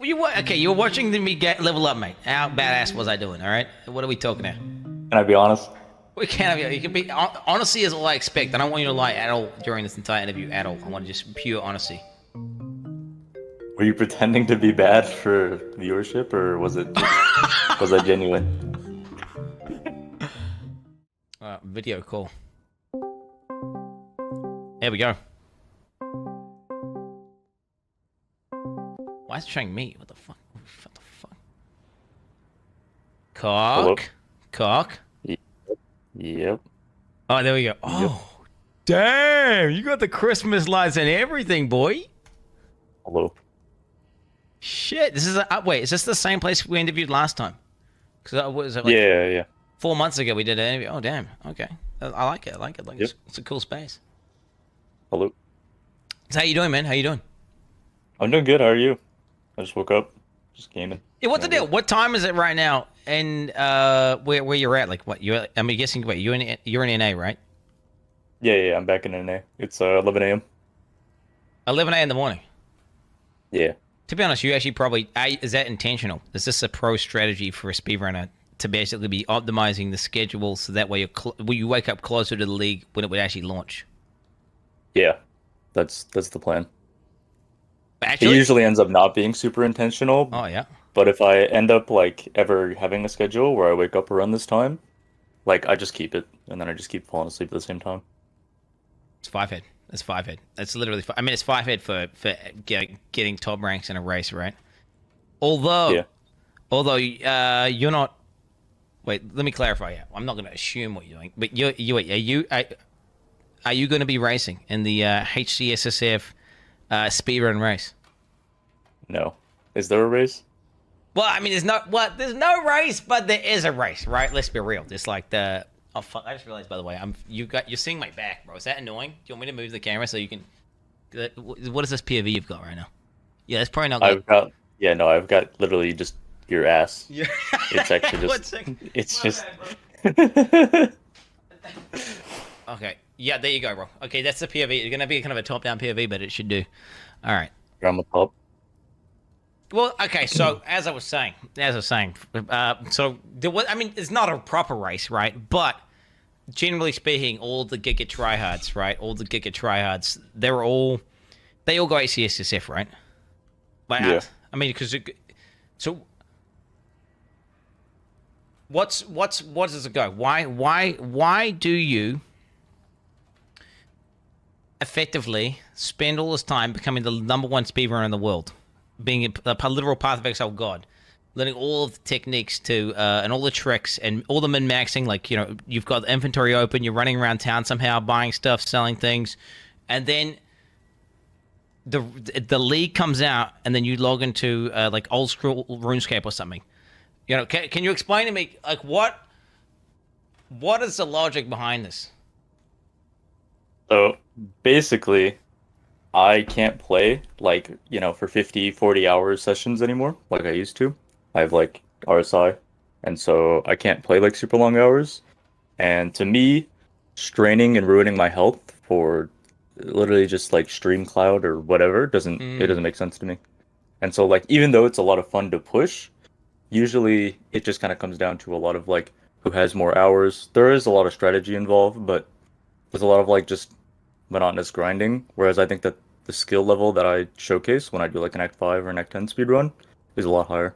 Okay, you're watching me get level up, mate. How badass was I doing? All right, what are we talking about? Can I be honest? We can't have you. You can be honesty is all I expect. I don't want you to lie at all during this entire interview at all. I want just pure honesty. Were you pretending to be bad for viewership, or was that genuine? Video call. There we go. Why is it showing me? What the fuck? What the fuck? Hello? Cock. Yep. Oh, there we go. Oh, damn! You got the Christmas lights and everything, boy. Hello. Shit, this is wait. Is this the same place we interviewed last time? Because what was it? Like Yeah. 4 months ago we did an interview. Oh, damn. Okay, I like it. I like it. Like Yep. it's a cool space. Hello. So how you doing, man? How you doing? I'm doing good. How are you? I just woke up. Just came in. Yeah, what's the deal? What time is it right now? And where you're at? Like what? I'm guessing. Wait, you're in NA, right? Yeah. I'm back in NA. It's 11 a.m. 11 a.m. in the morning. Yeah. To be honest, you actually probably is that intentional? Is this a pro strategy for a speedrunner to basically be optimizing the schedule so that way you wake up closer to the league when it would actually launch? Yeah. That's the plan. Actually, It usually ends up not being super intentional. oh yeah. But if I end up like ever having a schedule where I wake up around this time, like I just keep it, and then I just keep falling asleep at the same time. It's five head. It's five head. It's literally. I mean, it's five head for getting top ranks in a race, right? Although you're not. Wait, let me clarify. Yeah, I'm not going to assume what you're doing, but are you going to be racing in the HCSSF speedrun race? No. Is there a race? Well, I mean, there's no race, but there is a race, right? Let's be real. It's like the oh fuck! I just realized, by the way, you're seeing my back, bro. Is that annoying? Do you want me to move the camera so you can? What is this POV you've got right now? Yeah, it's probably not good. I've got literally just your ass. Yeah. It's actually One just second. it's My just bad, okay. Yeah, there you go, bro. Okay, that's the POV. It's gonna be kind of a top-down POV, but it should do. All right. on the top. Well, okay. So as I was saying, so I mean, it's not a proper race, right? But generally speaking, all the Giga tryhards, right? All the Giga tryhards, they all go HCSSF, right? Like, Yeah. I mean, because so what does it go? Why do you effectively spend all this time becoming the #1 speedrunner in the world, being a literal path of exile god, learning all of the techniques to and all the tricks and all the min-maxing, like, you know, you've got the inventory open, you're running around town somehow buying stuff, selling things, and then the league comes out and then you log into like old school RuneScape or something. You know, can you explain to me, like, what is the logic behind this? So basically, I can't play like, for 50, 40 hour sessions anymore like I used to. I have like RSI, and so I can't play like super long hours. And to me, straining and ruining my health for literally just like stream cloud or whatever it doesn't make sense to me. And so like even though it's a lot of fun to push, usually it just kind of comes down to a lot of like who has more hours. There is a lot of strategy involved, but there's a lot of like just monotonous grinding. Whereas I think that the skill level that I showcase when I do like an Act 5 or an Act 10 speedrun is a lot higher.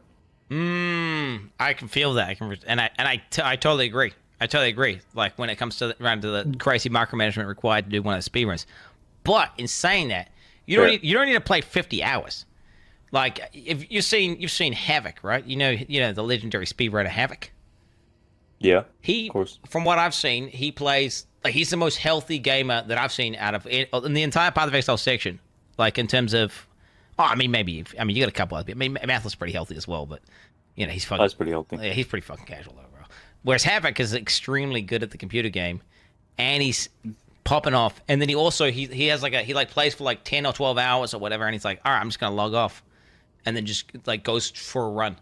I can feel that. I totally agree. I totally agree. Like when it comes to around to the crazy micromanagement required to do one of the speedruns. But in saying that, you don't need to play 50 hours. Like if you've seen Havoc, right? You know the legendary speedrunner Havoc. Yeah, He, of course. from what I've seen, he plays like he's the most healthy gamer that I've seen out of in the entire Path of Exile section. Like in terms of, you got a couple of. I mean, Mathl's pretty healthy as well, but he's fucking. That's pretty healthy. Yeah, he's pretty fucking casual though, bro. Whereas Havoc is extremely good at the computer game, and he's popping off. And then he also he has he plays for like 10 or 12 hours or whatever, and he's like, all right, I'm just gonna log off, and then just like goes for a run.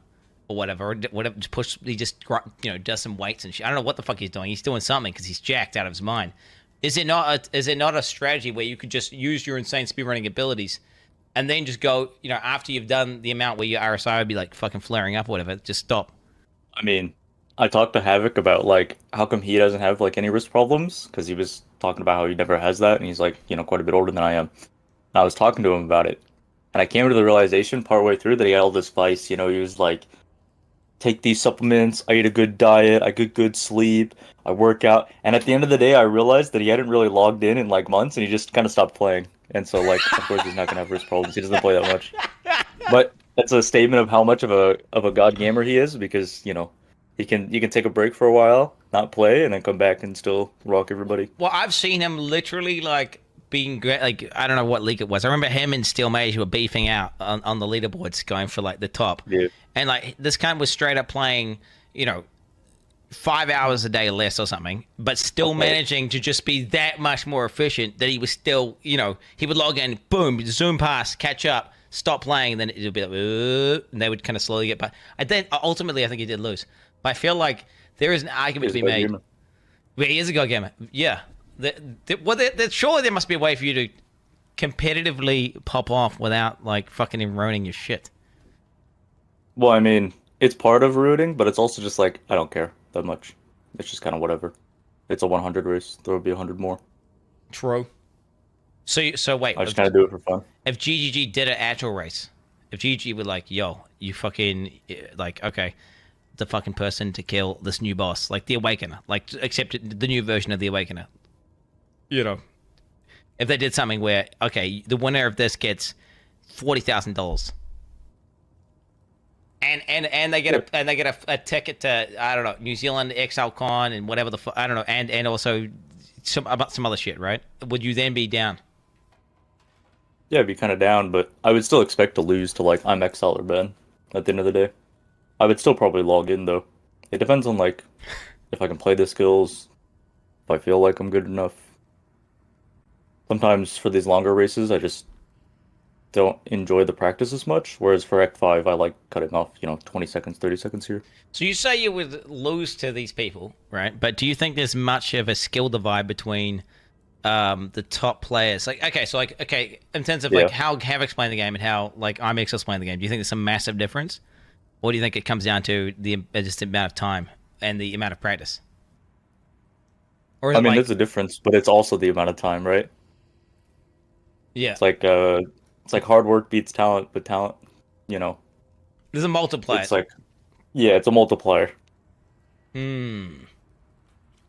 Or whatever, he just does some weights and shit. I don't know what the fuck he's doing. He's doing something because he's jacked out of his mind. Is it not a strategy where you could just use your insane speedrunning abilities and then just go, after you've done the amount where your RSI would be like fucking flaring up or whatever, just stop. I mean, I talked to Havoc about like how come he doesn't have like any wrist problems because he was talking about how he never has that, and he's like quite a bit older than I am. And I was talking to him about it, and I came to the realization partway through that he had all this vice. He was like, take these supplements, I eat a good diet, I get good sleep, I work out, and at the end of the day, I realized that he hadn't really logged in like months, and he just kind of stopped playing. And so like, of course, he's not gonna have wrist problems. He doesn't play that much. But that's a statement of how much of a god gamer he is because he can take a break for a while, not play, and then come back and still rock everybody. Well, I've seen him literally like being great. Like, I don't know what league it was. I remember him and Steel Mage were beefing out on the leaderboards, going for like the top. Yeah. And like this guy was straight up playing, 5 hours a day less or something, but still managing to just be that much more efficient that he was still, he would log in, boom, zoom past, catch up, stop playing, and then it would be like, and they would kind of slowly get back. And then ultimately, I think he did lose. But I feel like there is an argument to be made. But he is a god gamer. Yeah. Surely there must be a way for you to competitively pop off without like fucking ruining your shit. Well, I mean, it's part of rooting, but it's also just like, I don't care that much. It's just kind of whatever. It's a 100 race. There will be 100 more. True. So wait. I just kind of do it for fun. If GGG did an actual race, if GGG were like, yo, you fucking, like, okay, the fucking person to kill this new boss, like the Awakener, like, except the new version of the Awakener. If they did something where, okay, the winner of this gets $40,000. And they get a ticket to, I don't know, New Zealand XLCon and whatever I don't know, and also some other shit, right? Would you then be down? Yeah, I'd be kind of down, but I would still expect to lose to like I'm XL or Ben at the end of the day. I would still probably log in though. It depends on like if I can play the skills, if I feel like I'm good enough. Sometimes for these longer races, I just don't enjoy the practice as much. Whereas for Act 5, I like cutting off, 20 seconds, 30 seconds here. So you say you would lose to these people, right? But do you think there's much of a skill divide between the top players? Like, okay, in terms of like how Havoc's playing the game and how like IMXL's playing the game, do you think there's some massive difference? Or do you think it comes down to just the amount of time and the amount of practice? Or there's a difference, but it's also the amount of time, right? Yeah. It's like hard work beats talent, but talent, There's a multiplier. It's like, yeah, it's a multiplier.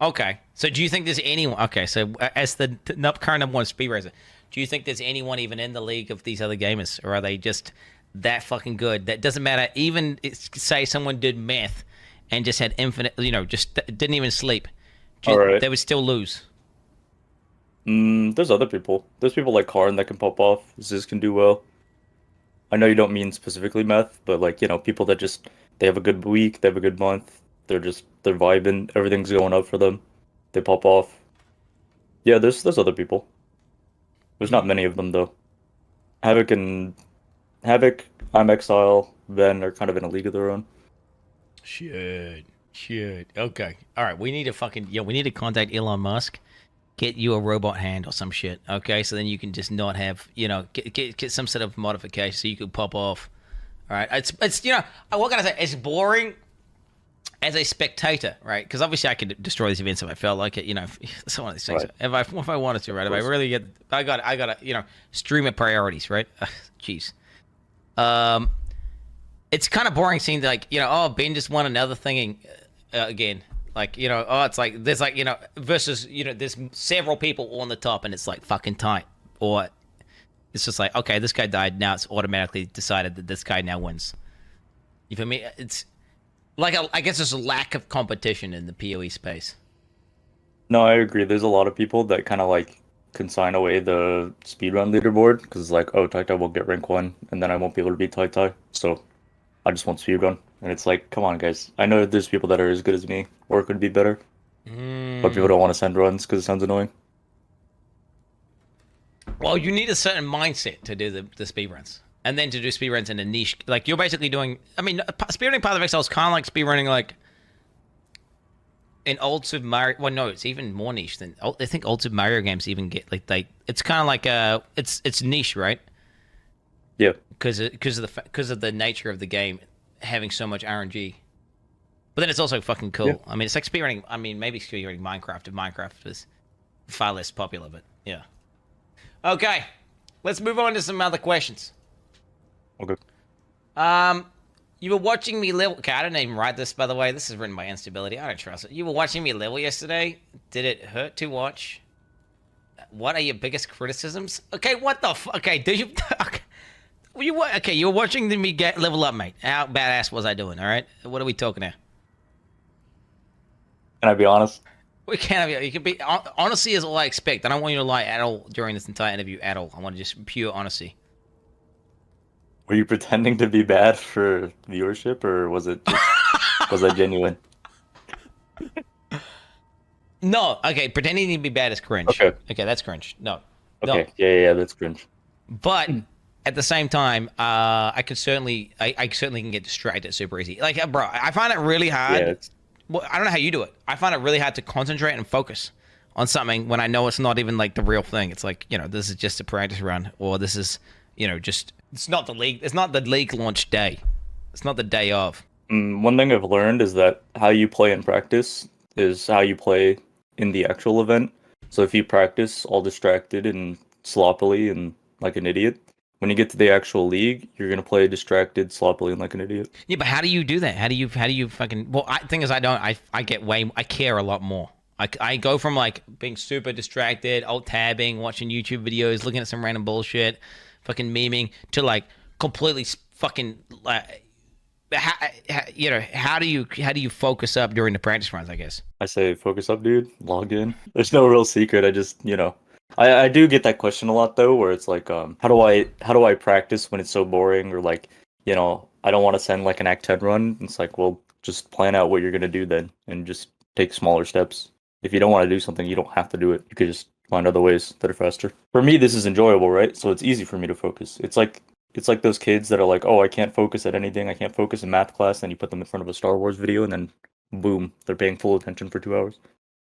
Okay. So do you think there's anyone... Okay, so as the current number one speed racer, do you think there's anyone even in the league of these other gamers? Or are they just that fucking good? That doesn't matter. Even, say, someone did meth and just had infinite... just didn't even sleep. They would still lose. There's other people. There's people like Karn that can pop off. Ziz can do well. I know you don't mean specifically meth, but like, people that just, they have a good week, they have a good month, they're vibing, everything's going up for them. They pop off. Yeah, there's other people. There's not many of them though. Havoc, I'm Exile, Ben are kind of in a league of their own. Shit. Okay. All right, we need to contact Elon Musk. Get you a robot hand or some shit, okay? So then you can just not have, get some sort of modification so you can pop off. All right, it's what can I say? It's boring as a spectator, right? Because obviously I could destroy these events if I felt like it, it's one of these things. Right. If I wanted to, right? If I really I got stream of priorities, right? Jeez. It's kind of boring seeing like, Ben just won another thing again. Like, it's like, there's like, versus, there's several people on the top and it's like fucking tight. Or it's just like, okay, this guy died. Now it's automatically decided that this guy now wins. You feel me? It's like, I guess there's a lack of competition in the PoE space. No, I agree. There's a lot of people that kind of like consign away the speedrun leaderboard because it's like, oh, Tyty will get rank 1 and then I won't be able to beat Tyty. So I just want speedrun. And it's like, come on, guys. I know there's people that are as good as me or could be better. But people don't want to send runs because it sounds annoying. Well, you need a certain mindset to do the speedruns. And then to do speedruns in a niche. Like, you're basically doing... speedrunning Path of Exile is kind of like speedrunning, like, in old Super Mario... Well, no, it's even more niche than... I think old Super Mario games even get, like, it's kind of like, it's niche, right? Yeah. because of the nature of the game having so much RNG. But then it's also fucking Yeah. cool. I mean, it's like speedrunning. I mean, maybe speedrunning Minecraft if Minecraft was far less popular. But yeah. Okay, let's move on to some other questions. Okay. You were watching me level. Okay, I didn't even write this, by the way. This is written by Instability. I don't trust it. You were watching me level yesterday. Did it hurt to watch? What are your biggest criticisms? Okay, what the fuck? Okay, do you? Okay, you were watching me get level up, mate. How badass was I doing? All right, what are we talking here? Can I be honest? We can't have you. Can be honesty is all I expect. I don't want you to lie at all during this entire interview at all. I want just pure honesty. Were you pretending to be bad for viewership, or was it just, was that genuine? No, okay, pretending to be bad is cringe. Okay, that's cringe. No, Okay. no. Yeah, that's cringe. But at the same time, I certainly can get distracted super easy. Like, bro, I find it really hard. Yeah, it's Well, I don't know how you do it. I find it really hard to concentrate and focus on something when I know it's not even like the real thing. It's like, this is just a practice run, or this is, just it's not the league. It's not the league launch day. It's not the day of. one thing I've learned is that how you play in practice is how you play in the actual event. So if you practice all distracted and sloppily and like an idiot, when you get to the actual league, you're gonna play distracted, sloppily, and like an idiot. Yeah, but how do you do that? How do you fucking? Well, thing is, I get I care a lot more. I go from like being super distracted, alt tabbing, watching YouTube videos, looking at some random bullshit, fucking memeing, to like completely fucking how do you focus up during the practice runs? I guess. I say focus up, dude. Log in. There's no real secret. I just, I do get that question a lot though, where it's like, how do I practice when it's so boring, or like, I don't want to send like an Act 10 run. It's like, well, just plan out what you're gonna do then, and just take smaller steps. If you don't want to do something, you don't have to do it. You could just find other ways that are faster. For me, this is enjoyable, right? So it's easy for me to focus. It's like those kids that are like, oh, I can't focus at anything. I can't focus in math class. And you put them in front of a Star Wars video, and then boom, they're paying full attention for 2 hours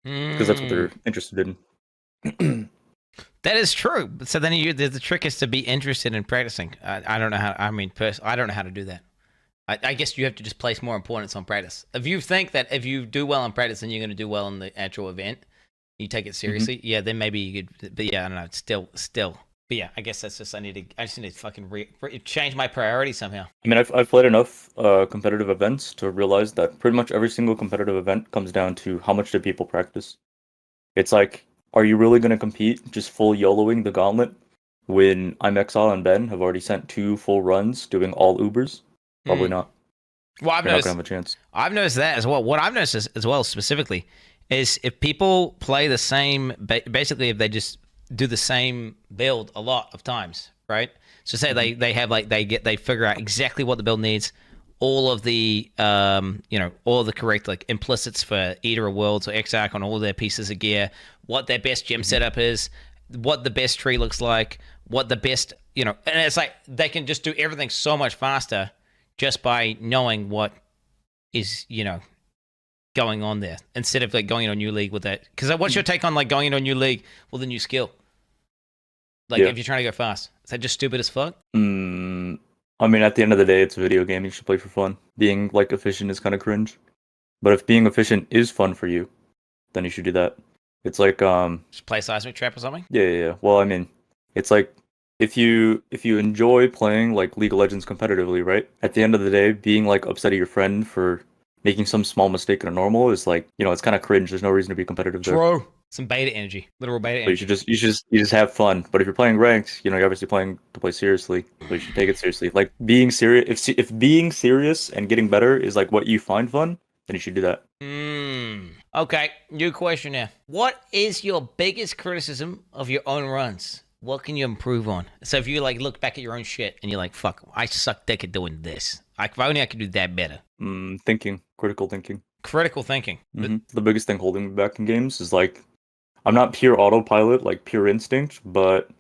because that's what they're interested in. That is true. So then the trick is to be interested in practicing. I don't know how. I mean, I don't know how to do that. I guess you have to just place more importance on practice. If you think that if you do well in practice, then you're going to do well in the actual event, you take it seriously. Yeah, then maybe you could. But yeah, I don't know. Still. But yeah, I guess that's just I just need to fucking change my priority somehow. I mean, I've played enough competitive events to realize that pretty much every single competitive event comes down to how much do people practice. It's like, are you really going to compete just full YOLOing the gauntlet when IMEXA and Ben have already sent 2 full runs doing all Ubers? Probably not. Well, You're not going to have a chance. I've noticed that as well. What I've noticed as well specifically is if people play the same, basically if they just do the same build a lot of times, right? So say they have like they figure out exactly what the build needs, all of the all of the correct like implicits for Eater of Worlds or Exarch on all their pieces of gear, what their best gem setup is, what the best tree looks like, what the best and it's like they can just do everything so much faster just by knowing what is going on there, instead of like going into a new league with that. Because what's your take on like going into a new league with a new skill? Like if you're trying to go fast, is that just stupid as fuck? I mean, at the end of the day, it's a video game. You should play for fun. Being like efficient is kind of cringe. But if being efficient is fun for you, then you should do that. It's like just play Seismic Trap or something. Yeah. Well, I mean, it's like if you enjoy playing like League of Legends competitively, right? At the end of the day, being like upset at your friend for making some small mistake in a normal is like, it's kind of cringe. There's no reason to be competitive there. True. Some beta energy, literal beta energy. But you just have fun. But if you're playing ranked, you're obviously playing to play seriously. So you should take it seriously. Like being serious, if being serious and getting better is like what you find fun, then you should do that. Okay, new question now. What is your biggest criticism of your own runs? What can you improve on? So if you like look back at your own shit and you're like, fuck, I suck dick at doing this. If only I could do that better. Critical thinking. Critical thinking. The biggest thing holding me back in games is like, I'm not pure autopilot, like pure instinct, but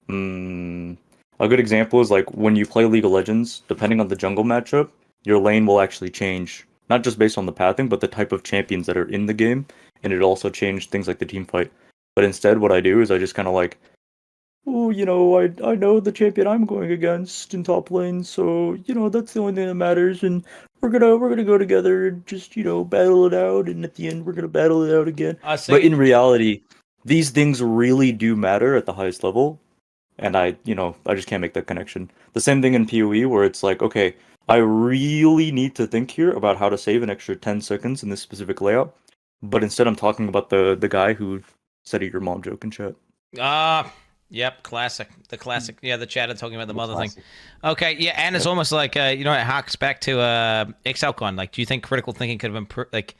a good example is like when you play League of Legends, depending on the jungle matchup, your lane will actually change, not just based on the pathing, but the type of champions that are in the game, and it also changed things like the team fight. But instead, what I do is I just kind of like oh, I know the champion I'm going against in top lane, so that's the only thing that matters, and we're gonna go together and just battle it out, and at the end we're gonna battle it out again. I But see. in reality, these things really do matter at the highest level, and I just can't make that connection. The same thing in PoE where it's like, okay, I really need to think here about how to save an extra 10 seconds in this specific layout, but instead I'm talking about the guy who said your mom joke in chat. Yep, classic. The classic. Yeah, the chatter talking about the mother thing. Classic. Okay, yeah, and it's almost like it harks back to XLCon. Like, do you think critical thinking could have improved? Like,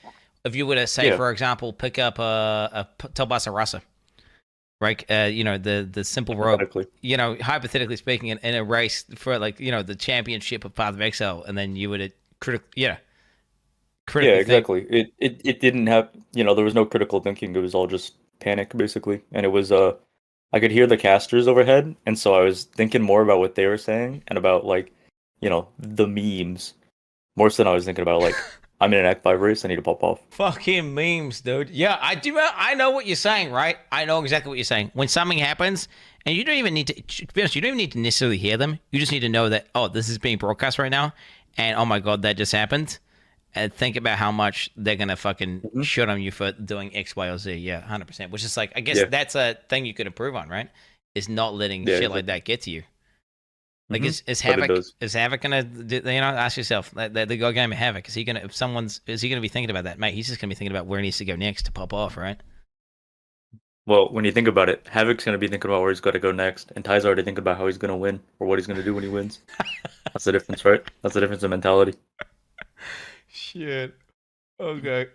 if you were to say, Yeah. for example, pick up Telbasa Rasa, right? The simple rope. Hypothetically. Hypothetically speaking, in a race for the championship of Path of Exile, and then you would critically Yeah, think. exactly. It didn't have, there was no critical thinking. It was all just panic basically. And it was I could hear the casters overhead, and so I was thinking more about what they were saying and about like, the memes more so than I was thinking about like I'm in an Act 5 race, I need to pop off. Fucking memes, dude. Yeah, I do. I know what you're saying, right? I know exactly what you're saying. When something happens, and you don't even need to be honest, you don't even need to necessarily hear them. You just need to know that, oh, this is being broadcast right now, and oh my god, that just happened. And think about how much they're gonna fucking Mhm. shit on you for doing X, Y, or Z. Yeah, 100%. Which is like, I guess Yeah. that's a thing you could improve on, right? Is not letting Yeah, shit like exactly. that get to you. Like, Mhm. is But it Havoc does. gonna ask yourself the go game of Havoc, is he gonna is he gonna be thinking about that, mate? He's just gonna be thinking about where he needs to go next to pop off, right? Well, when you think about it, Havoc's gonna be thinking about where he's gotta go next, and Ty's already thinking about how he's gonna win or what he's gonna do when he wins. That's the difference, right? That's the difference in mentality. Shit. Okay.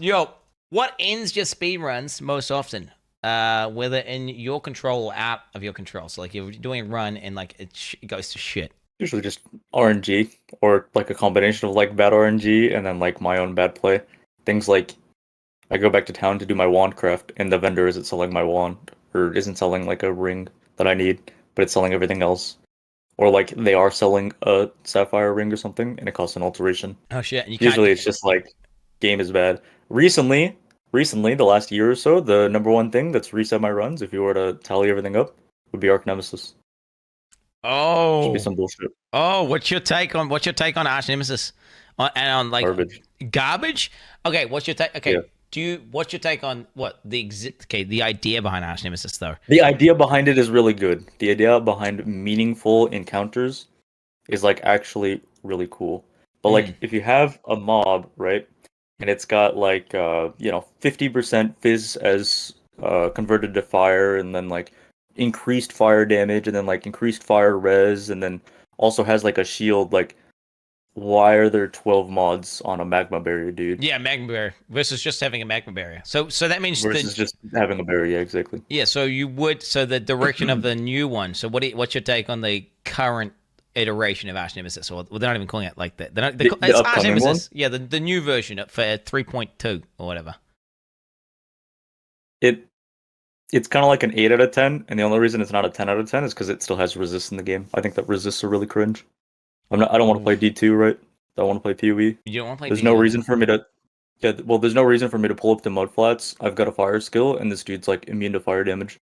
Yo, what ends your speed runs most often? Whether in your control or out of your control. So like you're doing a run and like it goes to shit. Usually just RNG or like a combination of like bad RNG and then like my own bad play. Things like I go back to town to do my wand craft and the vendor isn't selling my wand or isn't selling like a ring that I need, but it's selling everything else. Or like they are selling a sapphire ring or something and it costs an alteration. Oh shit! And you can't. Usually it's just like game is bad. Recently, the last year or so, the number one thing that's reset my runs, if you were to tally everything up, would be Arc Nemesis. Should be Oh. some bullshit. Oh, what's your take on Arch Nemesis? And on like Garbage. garbage? Okay, what's your take? Okay, Yeah. what's your take on what the idea behind Arch Nemesis though? The idea behind it is really good. The idea behind meaningful encounters is like actually really cool. But like if you have a mob, right, and it's got like 50% fizz as converted to fire and then like increased fire damage and then like increased fire res and then also has like a shield, like why are there 12 mods on a magma barrier, dude? Yeah, magma barrier versus just having a magma barrier. So that means Versus just having a barrier, yeah, exactly. yeah. So the direction of the new one. So what's your take on the current iteration of Arch Nemesis? Or well, they're not even calling it like that. The It's Arch upcoming Nemesis. Yeah, the new version for 3.2 or whatever. It's kind of like an 8 out of 10, and the only reason it's not a 10 out of 10 is because it still has resist in the game. I think that resists are really cringe. I don't want to play D2, right? I want to play PoE. You don't want to play. There's no reason for me to. Yeah, well, there's no reason for me to pull up the mud flats. I've got a fire skill, and this dude's like immune to fire damage.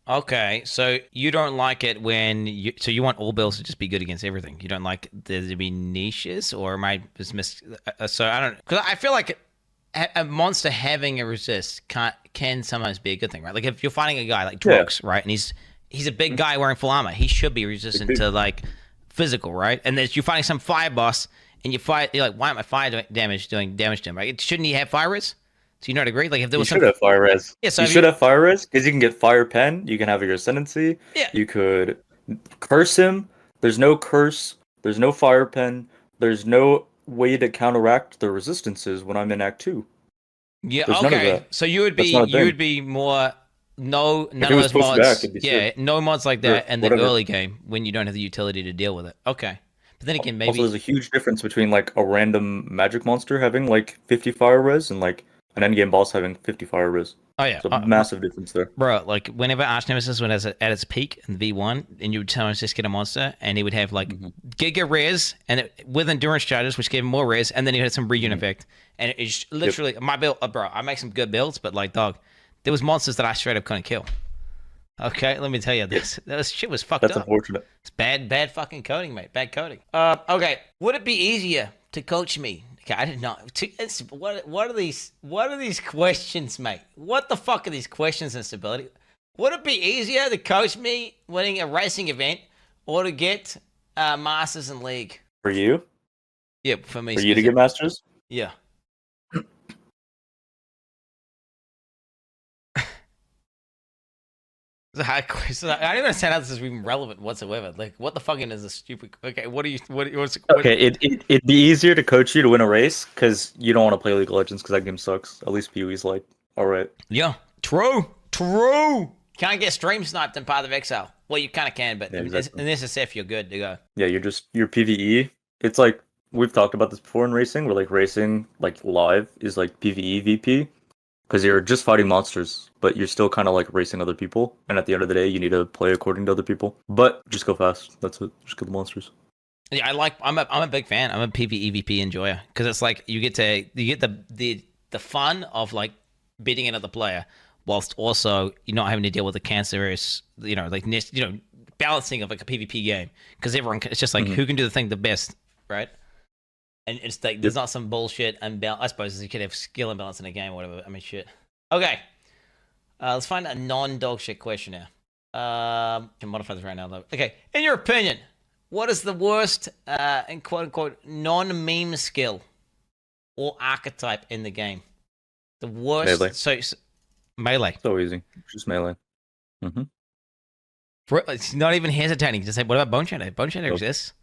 Okay, so you don't like it when so you want all builds to just be good against everything. You don't like there to be niches, or am I just so I don't, because I feel like a monster having a resist can sometimes be a good thing, right? Like if you're fighting a guy like Drox, right, and he's a big guy wearing full armor, he should be resistant to like physical, right? And then you're fighting some fire boss, and you're like, why am I fire damage doing damage to him? Right? Shouldn't he have fire res? So you not agree? Like if there was should have fire res. Yeah, so you should have fire res because you can get fire pen. You can have your ascendancy. Yeah. You could curse him. There's no curse. There's no fire pen. There's no way to counteract the resistances when I'm in Act 2. Yeah. There's none of Okay. that. So you would That's not a thing. be more none If of it was those pushed mods. back, it'd be sick. No mods like that Sure, in the whatever. early game when you don't have the utility to deal with it. Okay. But then again, maybe Also, there's a huge difference between like a random magic monster having like 50 fire res and like an endgame boss having 50 fire res. oh yeah, It's a massive difference there. bro. Like whenever Arch Nemesis was at its peak in V1, and you would sometimes just get a monster, and he would have like giga res and with endurance charges, which gave him more res, and then he had some regen effect, and it's literally my build, bro. I make some good builds, but like dog, there was monsters that I straight up couldn't kill. Okay, let me tell you, this shit was fucked That's up. unfortunate. It's bad fucking coding, mate. Bad coding. Okay. Would it be easier to coach me? Okay, I didn't know. What are these questions, mate? What the fuck are these questions in stability? Would it be easier to coach me winning a racing event or to get masters in league? For you? Yeah, for me. For you to get masters? Yeah. It's a hard question. I don't even understand how this is even relevant whatsoever. Like, what the fucking is this stupid? Okay, Okay, it'd be easier to coach you to win a race because you don't want to play League of Legends because that game sucks. At least PoE's like, all right. Yeah, true. Can't get stream sniped in Path of Exile. Well, you kind of can, but Yeah, exactly. in SSF, you're good to go. Yeah, you're PvE. It's like we've talked about this before in racing, where like racing like live is like PvE VP because you're just fighting monsters, but you're still kind of like racing other people. And at the end of the day, you need to play according to other people. But just go fast. That's it. Just kill the monsters. Yeah, I'm a big fan. I'm a PvE VP enjoyer because it's like you get the fun of like beating another player, whilst also you're not having to deal with the cancerous, balancing of like a PvP game because it's just like who can do the thing the best, right? And it's like there's not some bullshit I suppose you could have skill imbalance in a game or whatever. I mean, shit. Okay, let's find a non-dog shit question now. Can modify this right now though. Okay, in your opinion, what is the worst and quote unquote non-meme skill or archetype in the game? The worst. Melee. So melee. So easy. Just melee. Mm-hmm. It's not even hesitating to say, what about Bone Shadow? Bone Shadow exists.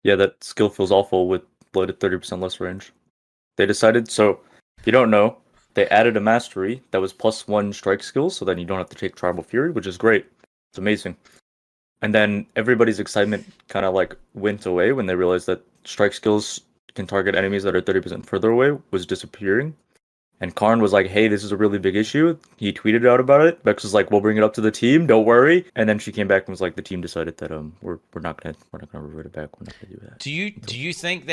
Yeah, that skill feels awful with loaded 30% less range. They decided, so if you don't know, they added a mastery that was +1 strike skill, so then you don't have to take Tribal Fury, which is great. It's amazing. And then everybody's excitement kind of like went away when they realized that strike skills can target enemies that are 30% further away was disappearing. And Karn was like, hey, this is a really big issue. He tweeted out about it. Bex was like, we'll bring it up to the team, don't worry. And then she came back and was like, the team decided that we're not gonna revert it back. We're not gonna do that. Do you think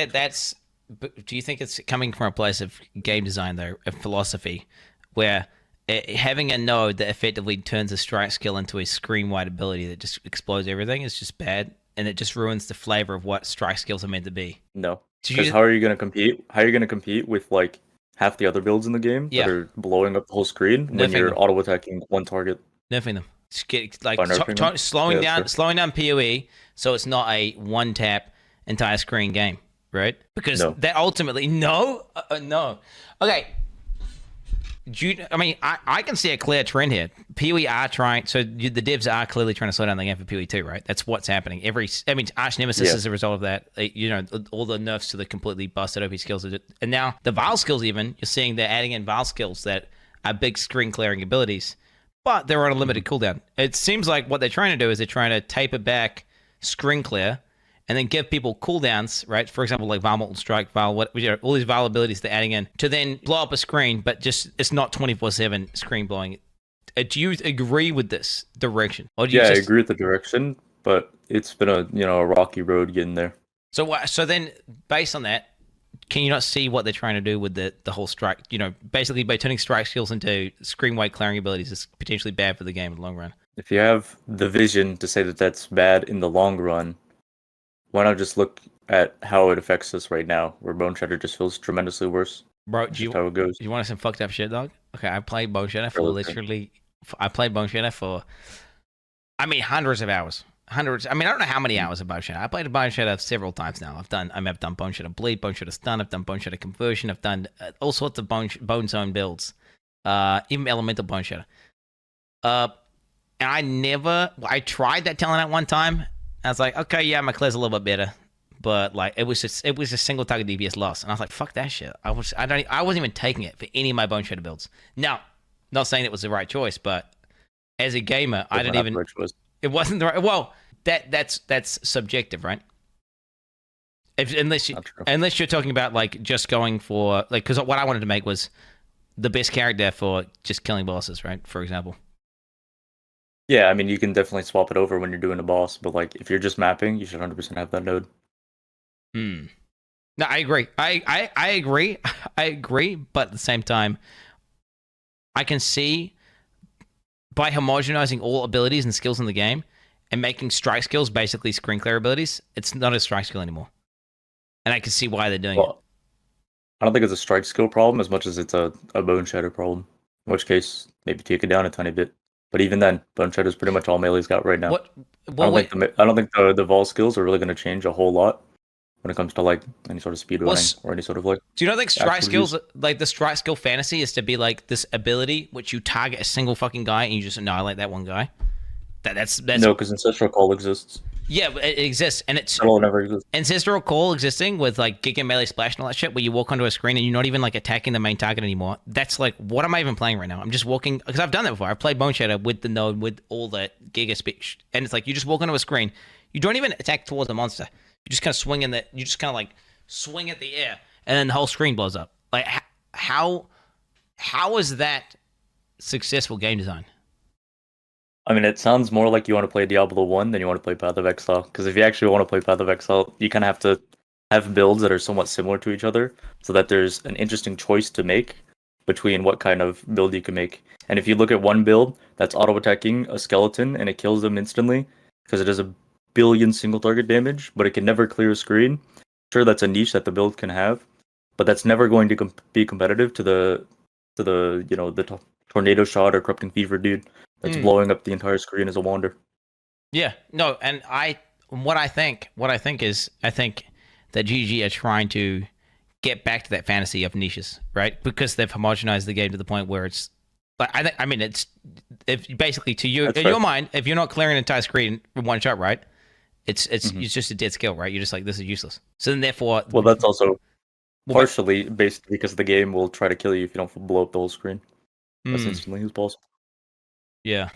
do you think it's coming from a place of game design though, of philosophy, where having a node that effectively turns a strike skill into a screen-wide ability that just explodes everything is just bad, and it just ruins the flavor of what strike skills are meant to be? No, because how are you gonna compete? How are you gonna compete with like half the other builds in the game that are blowing up the whole screen when you're auto attacking one target? Nerfing them. Just get, like slowing down PoE so it's not a one tap entire screen game, right? Because that ultimately no. Okay. I can see a clear trend here. PoE are trying, so the devs are clearly trying to slow down the game for PoE 2, right? That's what's happening. Arch Nemesis is a result of that. All the nerfs to the completely busted OP skills. And now the Vile skills even, you're seeing they're adding in Vile skills that are big screen clearing abilities, but they're on a limited cooldown. It seems like what they're trying to do is they're trying to taper back screen clear and then give people cooldowns, right? For example, like Vile Molten Strike, Vile, all these Vile abilities they're adding in to then blow up a screen, but just it's not 24/7 screen blowing. Do you agree with this direction? Or do you I agree with the direction, but it's been a rocky road getting there. So then, based on that, can you not see what they're trying to do with the whole strike? Basically by turning strike skills into screen-wide clearing abilities is potentially bad for the game in the long run. If you have the vision to say that that's bad in the long run, why not just look at how it affects us right now, where Bone Shatter just feels tremendously worse? Bro, how it goes. You want some fucked up shit, dog? Okay, I played Bone Shatter for hundreds of hours. I don't know how many hours of Bone Shatter. I played Bone Shatter several times now. I've done Bone Shatter Bleed, Bone Shatter Stun, I've done Bone Shatter Conversion, I've done all sorts of Bone Zone builds, even Elemental Bone Shatter. And I tried that talent at one time. I was like, okay, yeah, my clear's a little bit better, but like it was just single target DPS loss, and I was like, fuck that shit. I wasn't even taking it for any of my Bone Shatter builds. Now, not saying it was the right choice, but as a gamer, I didn't even. It wasn't the right. Well, that's subjective, right? Unless you're talking about like just going for like, because what I wanted to make was the best character for just killing bosses, right? For example. Yeah, I mean, you can definitely swap it over when you're doing a boss, but like if you're just mapping, you should 100% have that node. No, I agree. I agree. I agree, but at the same time, I can see by homogenizing all abilities and skills in the game and making strike skills basically screen clear abilities, it's not a strike skill anymore. And I can see why they're doing it. I don't think it's a strike skill problem as much as it's a bone shatter problem. In which case, maybe take it down a tiny bit. But even then, bone shatter is pretty much all Melee's got right now. I don't think the Vol skills are really going to change a whole lot when it comes to like any sort of speed running or any sort of like. Do you not think strike skills, like the strike skill fantasy, is to be like this ability which you target a single fucking guy and you just annihilate that one guy? That's no, because Ancestral Call exists. Yeah, it exists, and it's never exists. Ancestral Call existing with like Giga Melee Splash and all that shit, where you walk onto a screen and you're not even like attacking the main target anymore. That's like, what am I even playing right now? I'm just walking, because I've done that before. I've played Bone Shatter with the node with all the Giga Speech, and it's like you just walk onto a screen, you don't even attack towards the monster. You just kind of swing you just kind of like swing at the air, and then the whole screen blows up. Like how is that successful game design? I mean, it sounds more like you want to play Diablo 1 than you want to play Path of Exile. Because if you actually want to play Path of Exile, you kind of have to have builds that are somewhat similar to each other so that there's an interesting choice to make between what kind of build you can make. And if you look at one build that's auto-attacking a skeleton and it kills them instantly because it does 1 billion single target damage, but it can never clear a screen, sure, that's a niche that the build can have, but that's never going to be competitive to the tornado shot or corrupting fever dude that's blowing up the entire screen as a wander. Yeah, no, and what I think is that GG are trying to get back to that fantasy of niches, right? Because they've homogenized the game to the point where it's like it's if basically to you in your mind, if you're not clearing an entire screen in one shot, right? It's just a dead skill, right? You're just like, this is useless. So then therefore, well, that's also partially based because the game will try to kill you if you don't blow up the whole screen as instantly as possible. Yeah,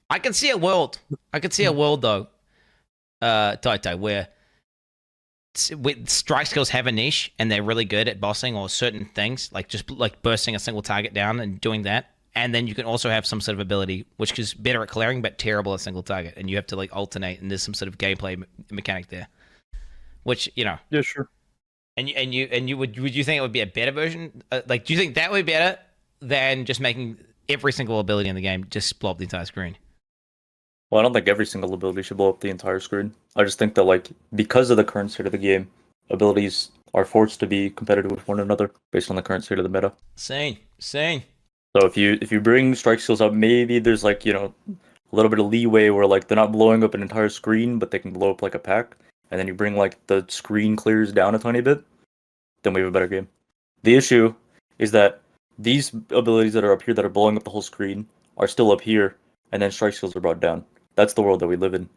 I can see a world. Though, Tyty, where strike skills have a niche and they're really good at bossing or certain things, like just like bursting a single target down and doing that. And then you can also have some sort of ability which is better at clearing but terrible at single target, and you have to like alternate. And there's some sort of gameplay mechanic there, which yeah, sure. And you would you think it would be a better version? Like, do you think that would be better than just making every single ability in the game just blow up the entire screen? Well, I don't think every single ability should blow up the entire screen. I just think that, like, because of the current state of the game, abilities are forced to be competitive with one another based on the current state of the meta. Same. So if you bring strike skills up, maybe there's like, a little bit of leeway where like they're not blowing up an entire screen, but they can blow up like a pack. And then you bring like the screen clears down a tiny bit, then we have a better game. The issue is that these abilities that are up here that are blowing up the whole screen are still up here, and then strike skills are brought down. That's the world that we live in.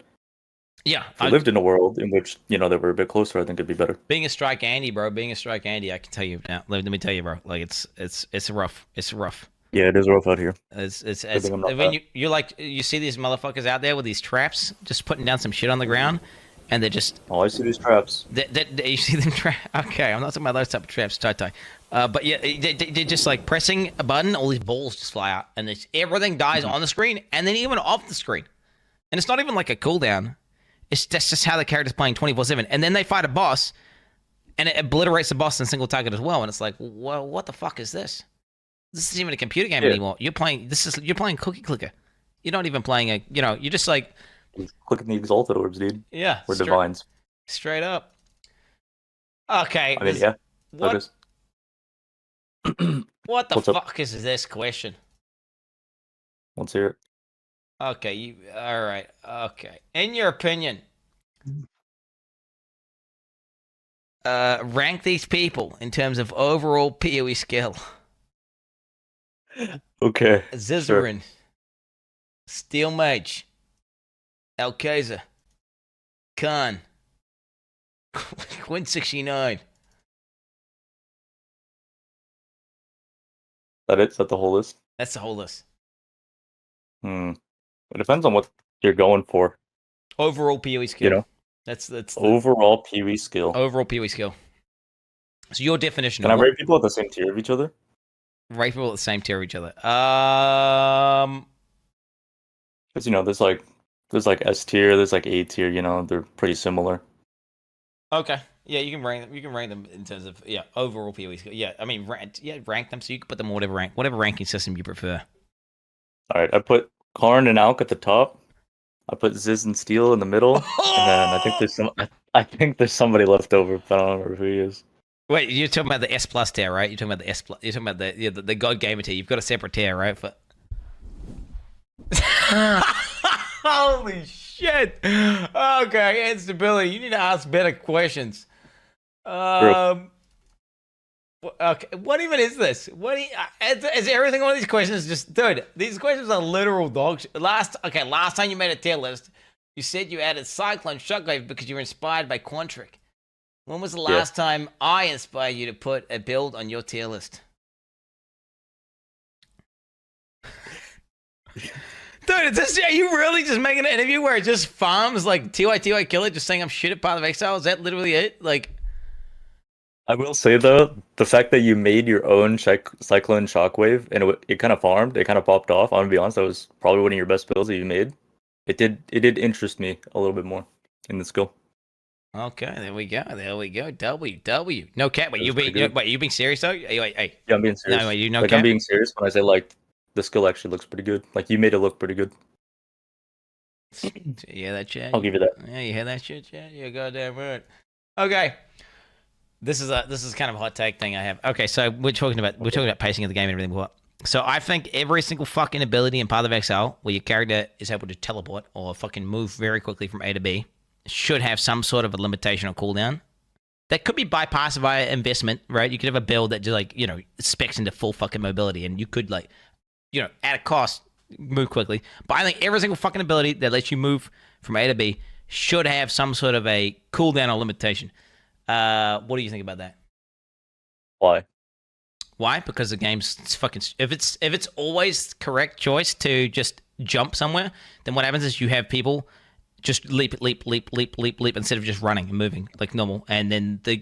Yeah. If we lived in a world in which, they were a bit closer, I think it'd be better. Being a strike Andy, bro. I can tell you now. Let me tell you, bro. Like it's rough. It's rough. Yeah, it is rough out here. It's when you see these motherfuckers out there with these traps, just putting down some shit on the ground, and they're just. Oh, I see these traps. You see them Okay, I'm not talking about those type of traps, Tyty. But yeah, they're just like pressing a button, all these balls just fly out, and everything dies on the screen, and then even off the screen, and it's not even like a cooldown. That's just how the character's playing 24/7, and then they fight a boss, and it obliterates the boss in single target as well, and it's like, well, what the fuck is this? This isn't even a computer game anymore. You're playing Cookie Clicker. You're not even playing you're just like clicking the exalted orbs, dude. Yeah, we're divines. Straight up. Okay. I mean, yeah. What? What the fuck is this question? Let's hear it. Okay, all right. Okay. In your opinion, rank these people in terms of overall PoE skill. Okay. Zizarin, sure. Steel Mage, Alkaza, Khan, Quin 69. That it? Is that the whole list? That's the whole list. It depends on what you're going for. Overall PoE skill. That's overall PoE skill. Overall PoE skill. So your definition. Can I rate people at the same tier of each other? Rate people at the same tier of each other. Because there's like S tier, there's like A tier. They're pretty similar. Okay. Yeah, you can rank them in terms of overall PoE skill. Yeah, I mean rank them so you can put them whatever ranking system you prefer. All right, I put Karn and Alk at the top. I put Ziz and Steel in the middle, and then I think there's some. I think there's somebody left over, but I don't remember who he is. Wait, you're talking about the S plus tier, right? You're talking about the S plus. You're talking about the God Gamer tier. You've got a separate tier, right? For... Holy shit! Okay, instability. You need to ask better questions. Okay, what even is this? What do you, is everything on these questions just, dude? These questions are literal dog shit. Last time you made a tier list, you said you added Cyclone Shockwave because you were inspired by Quantric. When was the last time I inspired you to put a build on your tier list? Dude, are you really just making an interview where it just farms like TY Killer just saying I'm shit at Path of Exile? Is that literally it? Like, I will say though, the fact that you made your own Cyclone Shockwave and it kind of farmed, it kind of popped off. I'm gonna be honest, that was probably one of your best builds that you made. It did interest me a little bit more in the skill. okay, there we go. W. No cat. Wait, you being serious though? Hey. Yeah, I'm being serious. No, wait, you know like cat? I'm being serious when I say like the skill actually looks pretty good. Like you made it look pretty good. Yeah, that chat. I'll give you that. Yeah, you hear that shit, chat? You're goddamn right. Okay. This is kind of a hot take thing I have. Okay, so we're talking about pacing of the game and everything. So I think every single fucking ability in Path of Exile where your character is able to teleport or fucking move very quickly from A to B should have some sort of a limitation or cooldown. That could be bypassed via investment, right? You could have a build that just like, specs into full fucking mobility and you could like, at a cost, move quickly. But I think every single fucking ability that lets you move from A to B should have some sort of a cooldown or limitation. What do you think about that? Why? Why? Because the game's fucking. If it's always correct choice to just jump somewhere, then what happens is you have people just leap instead of just running and moving like normal, and then the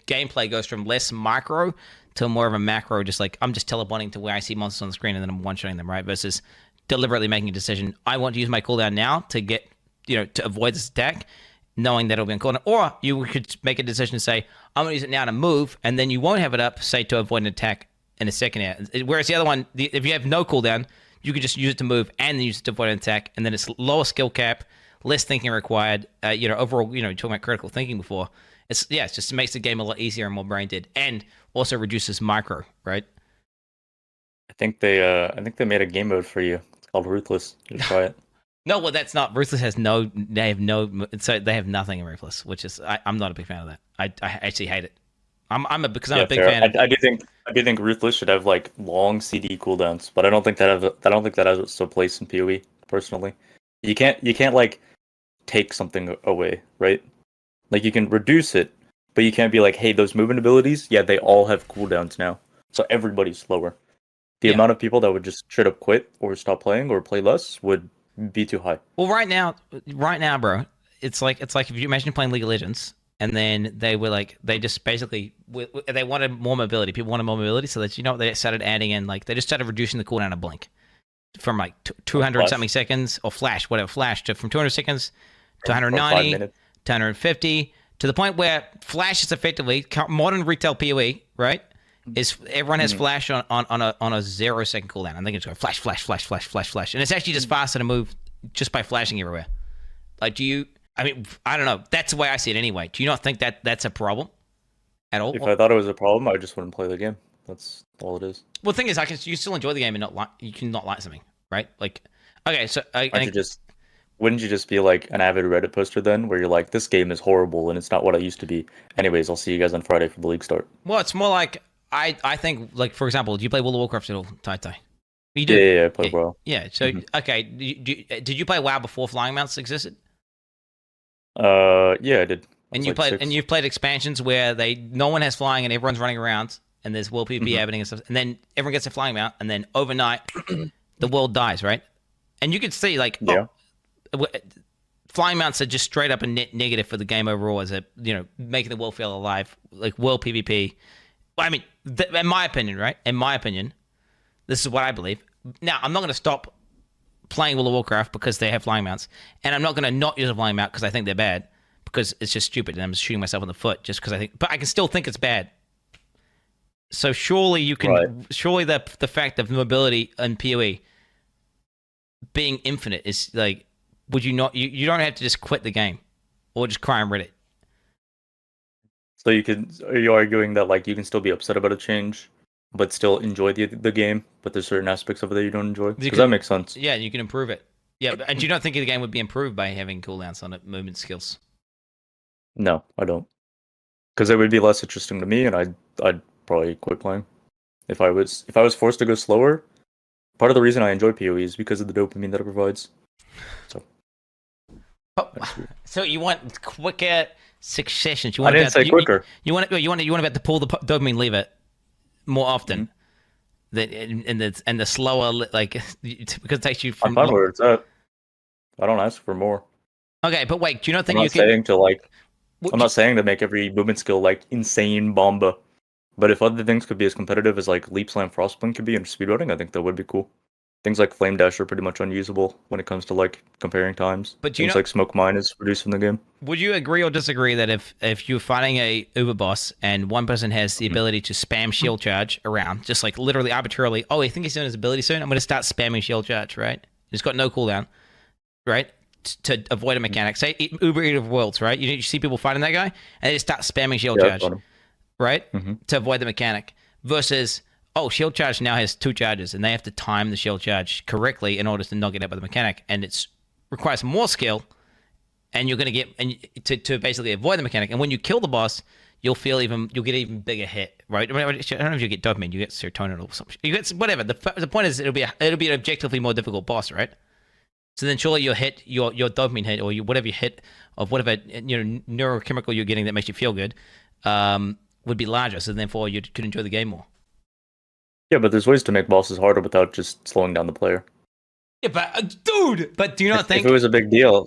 gameplay goes from less micro to more of a macro. Just like I'm just teleporting to where I see monsters on the screen and then I'm one-shotting them, right? Versus deliberately making a decision. I want to use my cooldown now to get to avoid this attack, knowing that it'll be on cooldown. Or you could make a decision to say, I'm going to use it now to move, and then you won't have it up, say, to avoid an attack in a second hour. Whereas the other one, if you have no cooldown, you could just use it to move and then use it to avoid an attack, and then it's lower skill cap, less thinking required. Overall, talking about critical thinking before. It just makes the game a lot easier and more brain dead, and also reduces micro, right? I think they made a game mode for you. It's called Ruthless. You should try it. No, well, that's not. Ruthless has no. They have no. So they have nothing in Ruthless, which is I'm not a big fan of that. I actually hate it. I'm a big fan. I do think Ruthless should have like long CD cooldowns, but I don't think that has a place in PoE. Personally, you can't like take something away, right? Like you can reduce it, but you can't be like, hey, those movement abilities, yeah, they all have cooldowns now, so everybody's slower. The amount of people that would just straight up quit or stop playing or play less would be too high. Well, right now, bro, it's like if you imagine playing League of Legends, and then they just basically they wanted more mobility. People wanted more mobility, so that they started adding in they just started reducing the cooldown of Blink from 200 something seconds or Flash from 200 seconds to 190 to 150 to the point where Flash is effectively modern retail PoE, right? Everyone has Flash on a 0 second cooldown. I think it's going flash, and it's actually just faster to move just by flashing everywhere. I don't know. That's the way I see it anyway. Do you not think that that's a problem at all? If I thought it was a problem, I just wouldn't play the game. That's all it is. Well, the thing is, you still enjoy the game and you can not like something, right? Like, okay, so wouldn't you just be like an avid Reddit poster then, where you're like, this game is horrible and it's not what I used to be. Anyways, I'll see you guys on Friday for the league start. Well, it's more like I think, like, for example, do you play World of Warcraft at all, Tyty? You do? Yeah, I play WoW. Yeah, so, okay, did you play WoW before flying mounts existed? Yeah, I did. And you've played expansions where no one has flying and everyone's running around and there's world PvP happening and stuff, and then everyone gets a flying mount, and then overnight the world dies, right? And you can see flying mounts are just straight up a net negative for the game overall, as making the world feel alive, like world PvP. I mean, in my opinion, right? In my opinion, this is what I believe. Now, I'm not going to stop playing World of Warcraft because they have flying mounts, and I'm not going to not use a flying mount because I think they're bad, because it's just stupid, and I'm just shooting myself in the foot just because I think. But I can still think it's bad. So surely you can. Right. Surely the fact of mobility in PoE being infinite is like, would you not? You don't have to just quit the game, or just cry on Reddit. So are you arguing that like you can still be upset about a change, but still enjoy the game, but there's certain aspects of it that you don't enjoy? Because that makes sense. Yeah, you can improve it. Yeah, and do you not think the game would be improved by having cooldowns on it, movement skills? No, I don't. Because it would be less interesting to me, and I'd probably quit playing if I was forced to go slower. Part of the reason I enjoy PoE is because of the dopamine that it provides. So, so you want quicker successions? You I want didn't say quicker. You want about to pull the dopamine lever more often. And the slower like because it takes you from. I'm fine where it's at. I don't ask for more. Okay, but wait, do you not think I'm you not can? saying to like. I'm not saying to make every movement skill like insane bomba, but if other things could be as competitive as like leap slam frostblink could be in speedrunning, I think that would be cool. Things like flame dash are pretty much unusable when it comes to like comparing times. But do you things know? like smoke mine is reduced from the game. Would you agree or disagree that if you're fighting a Uber boss and one person has the ability to spam shield charge around, just like literally arbitrarily, oh, I think he's doing his ability soon, I'm going to start spamming shield charge, right? It's got no cooldown, right? To avoid a mechanic. Say Uber Eater of Worlds, right? You see people fighting that guy and they just start spamming shield charge, right? To avoid the mechanic. Versus, oh, shield charge now has 2 charges and they have to time the shield charge correctly in order to not get hit by the mechanic, and it requires more skill. And you're going to get to basically avoid the mechanic. And when you kill the boss, you'll get even bigger hit, right? I don't know if you get dopamine, you get serotonin or something. You get whatever. The point is, it'll be an objectively more difficult boss, right? So then surely your dopamine hit, or whatever you hit of whatever neurochemical you're getting that makes you feel good, would be larger. So therefore you could enjoy the game more. Yeah, but there's ways to make bosses harder without just slowing down the player. Yeah, but dude, do you not think if it was a big deal,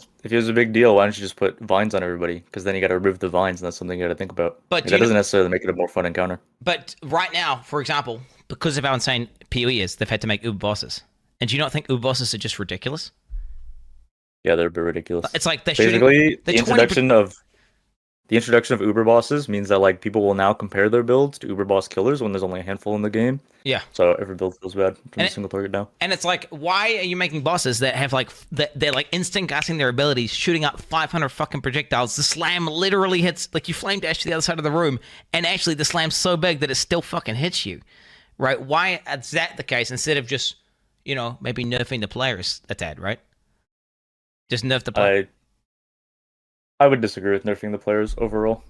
why don't you just put vines on everybody? Because then you got to remove the vines, and that's something you got to think about. But that doesn't necessarily make it a more fun encounter. But right now, for example, because of how insane PoE is, they've had to make Uber bosses. And do you not think Uber bosses are just ridiculous? Yeah, they're a bit ridiculous. It's like they're basically the introduction of Uber bosses means that like people will now compare their builds to Uber boss killers when there's only a handful in the game. Yeah. So every build feels bad from a single target now. And it's like, why are you making bosses that have like they're like instant casting their abilities, shooting up 500 fucking projectiles? The slam literally hits, like you flame dash to the other side of the room, and actually the slam's so big that it still fucking hits you, right? Why is that the case instead of just maybe nerfing the players a tad, right? Just nerf the player. I would disagree with nerfing the players overall.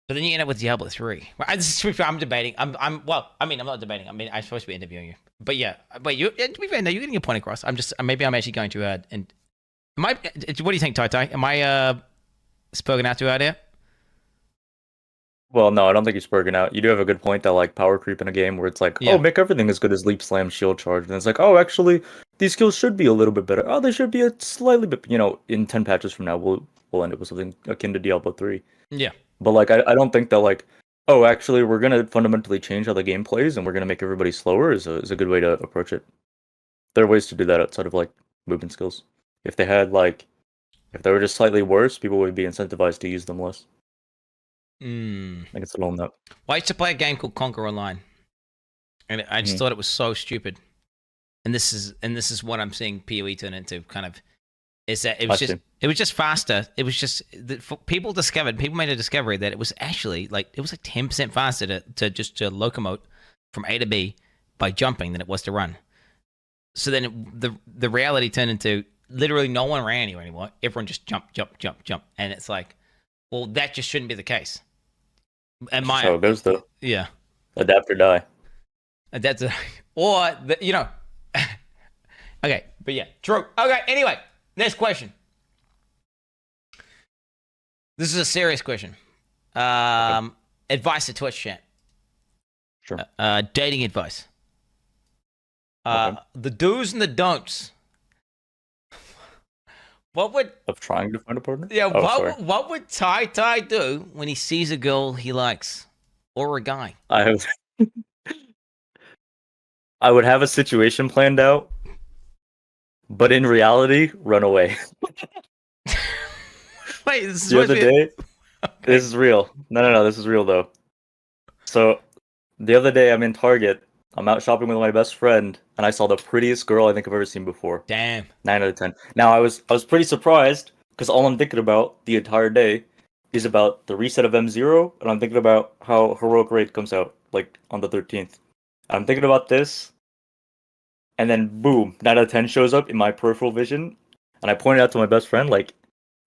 But then you end up with Diablo 3. I'm debating. I'm not debating. I mean, I'm supposed to be interviewing you. But yeah, wait, to be fair, no, you're getting your point across. Maybe I'm actually going too hard. And what do you think, Tyty? Am I spoken out too hard here? Well, no, I don't think you're spurging out. You do have a good point that like power creep in a game where it's like, oh, make everything as good as leap, slam, shield charge, and it's like, oh, actually, these skills should be a little bit better. Oh, they should be a slightly bit. In 10 patches from now, we'll end up with something akin to Diablo 3. Yeah. But like, I don't think that like, oh, actually, we're gonna fundamentally change how the game plays and we're gonna make everybody slower is a good way to approach it. There are ways to do that outside of like movement skills. If they were just slightly worse, people would be incentivized to use them less. I think it's a little nut. Well, I used to play a game called Conquer Online, and I just thought it was so stupid. And this is what I'm seeing PoE turn into. Kind of, is that it was just faster. It was just people made a discovery that it was actually like 10% faster to locomote from A to B by jumping than it was to run. So then the reality turned into literally no one ran anymore. Everyone just jump, and it's like, well, that just shouldn't be the case. And That's how it goes, though. Yeah. Adapt or die. Okay, but yeah, true. Okay, anyway, next question. This is a serious question. Advice to Twitch chat. Sure. Dating advice. The do's and the don'ts. Of trying to find a partner? Yeah, what would Ty do when he sees a girl he likes? Or a guy? I would have a situation planned out, but in reality, run away. Wait, this is the other day. Okay. This is real. No, this is real though. So the other day, I'm in Target I'm out shopping with my best friend, and I saw the prettiest girl I think I've ever seen before. Damn. 9 out of 10. Now I was pretty surprised because all I'm thinking about the entire day is about the reset of M0, and I'm thinking about how Heroic Raid comes out like on the 13th. I'm thinking about this, and then boom, 9 out of 10 shows up in my peripheral vision, and I pointed out to my best friend like,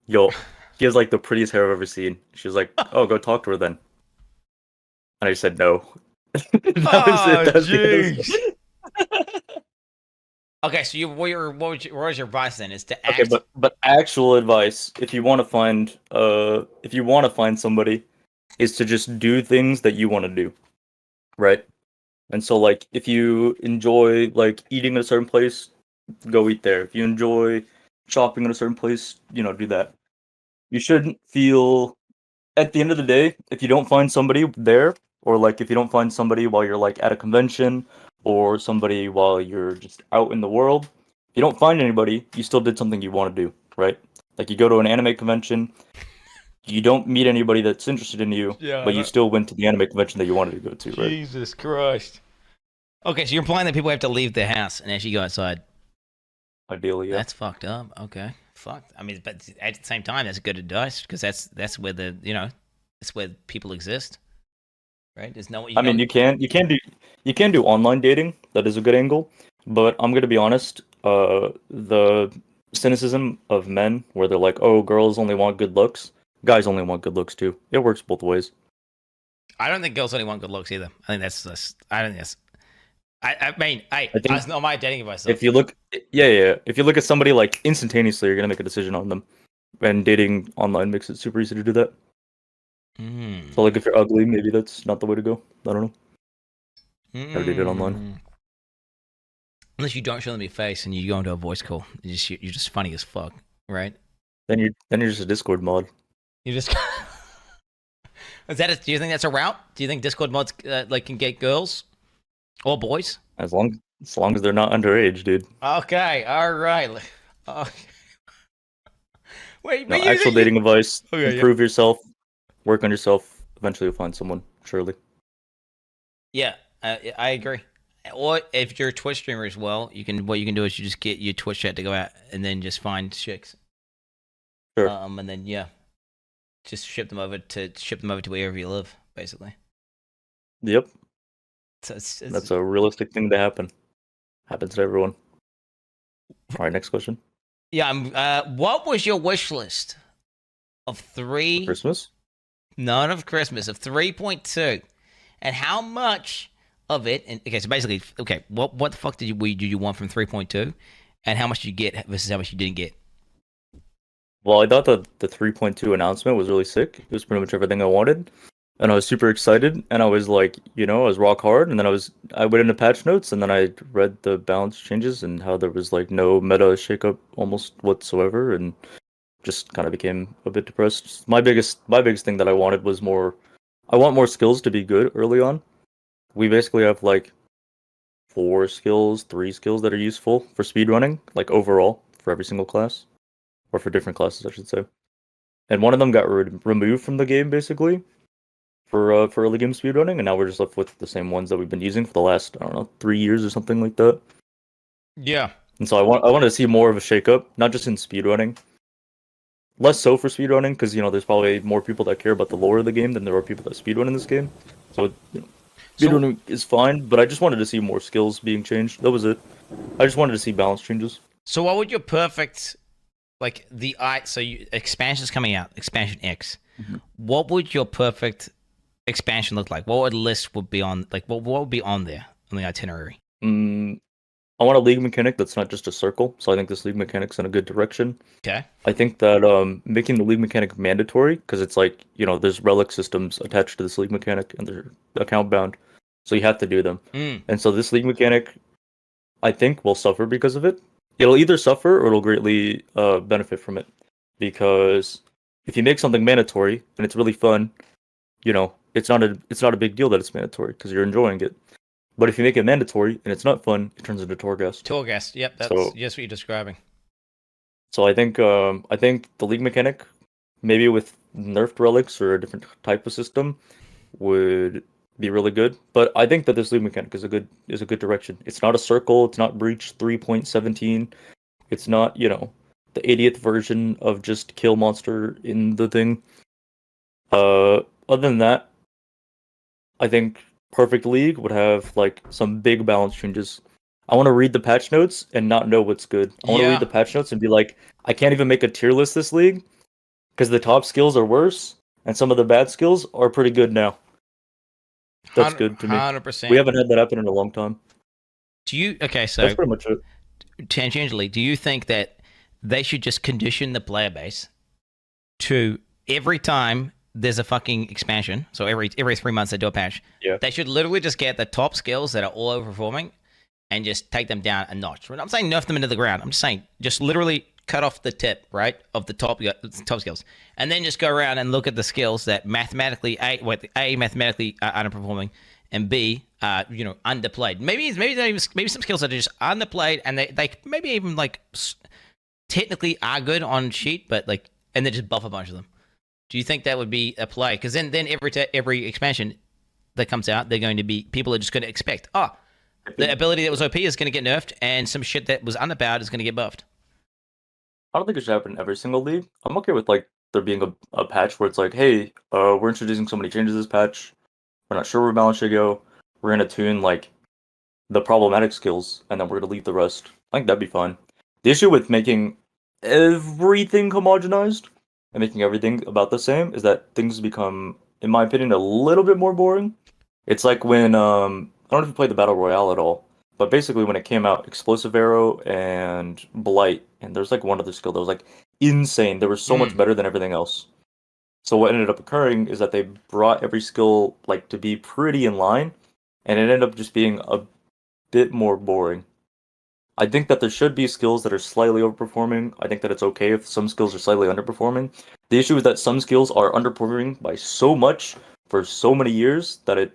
"Yo, he has like the prettiest hair I've ever seen." She was like, "Oh, go talk to her then." And I said no. That was it. Oh, That was the end of jeez. Okay, so what was your advice then? Is to Okay, act. but actual advice, if you want to find somebody, is to just do things that you want to do, right? And so like if you enjoy like eating at a certain place, go eat there. If you enjoy shopping at a certain place, do that. You shouldn't feel at the end of the day, if you don't find somebody there, or like if you don't find somebody while you're like at a convention, or somebody while you're just out in the world, if you don't find anybody, you still did something you want to do, right? Like you go to an anime convention, you don't meet anybody that's interested in you, Yeah. but you still went to the anime convention that you wanted to go to, right? Jesus Christ. Okay, so you're implying that people have to leave their house and actually go outside. Ideally, yeah. That's fucked up. Okay, fucked. I mean, but at the same time, that's good advice because that's where that's where people exist, right? There's no. I mean, you can do online dating. That is a good angle, but I'm gonna be honest. The cynicism of men, where they're like, "Oh, girls only want good looks, guys only want good looks too." It works both ways. I don't think girls only want good looks either. I think that's. I don't think that's. I mean, I think that's not my dating advice. Though. if you look, yeah. If you look at somebody like instantaneously, you're gonna make a decision on them, and dating online makes it super easy to do that. So, like, if you're ugly, maybe that's not the way to go. I don't know. Never dated online. Unless you don't show them your face and you go into a voice call, you're just funny as fuck, right? Then you're just a Discord mod. You just do you think that's a route? Do you think Discord mods like can get girls or boys? As long as they're not underage, dude. Okay, all right. Wait, No, actual dating advice. Okay, Improve yourself. Work on yourself. Eventually you'll find someone, surely. Yeah, I agree. Or if you're a Twitch streamer as well, what you can do is you just get your Twitch chat to go out and then just find chicks. Sure. And then yeah, just ship them over to wherever you live, basically. Yep. So it's That's a realistic thing to happen. Happens to everyone. All right, next question. Yeah. What was your wish list of three? Christmas? None of Christmas of 3.2, and how much of it? And okay, so basically, okay, what the fuck did you want from 3.2, and how much did you get versus how much you didn't get? Well, I thought that the 3.2 announcement was really sick. It was pretty much everything I wanted. And I was super excited, and I was like, I was rock hard, and then I went into patch notes, and then I read the balance changes and how there was like no meta shakeup almost whatsoever, and just kind of became a bit depressed. My biggest thing that I wanted was I want more skills to be good early on. We basically have like 3 skills that are useful for speedrunning, like overall for every single class, or for different classes, I should say. And one of them got removed from the game basically for early game speedrunning, and now we're just left with the same ones that we've been using for the last, I don't know, 3 years or something like that. Yeah. And so I wanted to see more of a shakeup, not just in speedrunning. Less so for speedrunning, because there's probably more people that care about the lore of the game than there are people that speedrun in this game. So speedrunning is fine, but I just wanted to see more skills being changed. That was it. I just wanted to see balance changes. So what would your perfect expansion's coming out, expansion X. Mm-hmm. What would your perfect expansion look like? What would be on what would be on there on the itinerary? I want a league mechanic that's not just a circle, so I think this league mechanic's in a good direction. Okay. I think that making the league mechanic mandatory, because it's like, there's relic systems attached to this league mechanic, and they're account bound, so you have to do them. And so this league mechanic, I think, will suffer because of it. It'll either suffer or it'll greatly benefit from it, because if you make something mandatory and it's really fun, it's not a big deal that it's mandatory because you're enjoying it. But if you make it mandatory and it's not fun, it turns into Torghast. Torghast, yep, that's just what you're describing. So I think the league mechanic, maybe with nerfed relics or a different type of system, would be really good. But I think that this league mechanic is a good direction. It's not a circle. It's not breach 3.17. It's not, you know, the 80th version of just kill monster in the thing. Other than that, I think perfect league would have like some big balance changes. I want to read the patch notes and not know what's good. I want to read the patch notes and be like, I can't even make a tier list this league because the top skills are worse and some of the bad skills are pretty good now. That's good to me. 100%. We haven't had that happen in a long time. So that's pretty much it. Tangentially, do you think that they should just condition the player base to every time there's a fucking expansion, so every 3 months they do a patch, they should literally just get the top skills that are all overperforming and just take them down a notch. I'm saying nerf them into the ground. I'm just saying just literally cut off the tip, right, of the top skills, and then just go around and look at the skills that mathematically mathematically are underperforming, and B, underplayed. Maybe some skills that are just underplayed, and they maybe even like technically are good on sheet, but like, and then just buff a bunch of them. Do you think that would be a play? Because then every expansion that comes out, they're going to be, people are just going to expect, the ability that was OP is going to get nerfed, and some shit that was underpowered is going to get buffed. I don't think it should happen in every single league. I'm okay with like there being a patch where it's like, hey, we're introducing so many changes this patch. We're not sure where balance should go. We're going to tune like the problematic skills, and then we're going to leave the rest. I think that'd be fine. The issue with making everything homogenized and making everything about the same is that things become, in my opinion, a little bit more boring. It's like when I don't know if you played the Battle Royale at all, but basically when it came out, Explosive Arrow and Blight, and there's like one other skill that was like insane. They were so much better than everything else. So what ended up occurring is that they brought every skill like to be pretty in line, and it ended up just being a bit more boring. I think that there should be skills that are slightly overperforming. I think that it's okay if some skills are slightly underperforming. The issue is that some skills are underperforming by so much for so many years that it,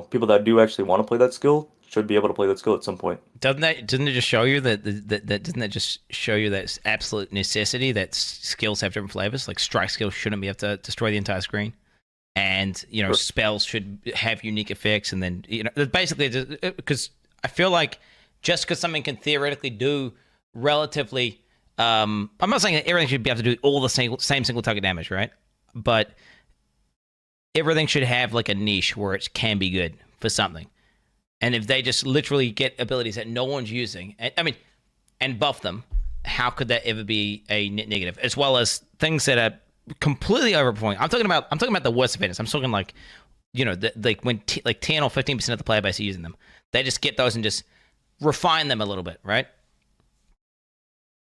people that do actually want to play that skill should be able to play that skill at some point. Doesn't it just show you that doesn't that just show you that it's absolute necessity that skills have different flavors? Like strike skills shouldn't be able to destroy the entire screen, and sure. Spells should have unique effects, and then basically because I feel like just because something can theoretically do relatively, I'm not saying that everything should be able to do all the same single target damage, right? But everything should have like a niche where it can be good for something. And if they just literally get abilities that no one's using, and buff them, how could that ever be a net negative? As well as things that are completely overperforming. I'm talking about the worst offenders. I'm talking like, when 10 or 15% of the player base are using them, they just get those and just refine them a little bit, right?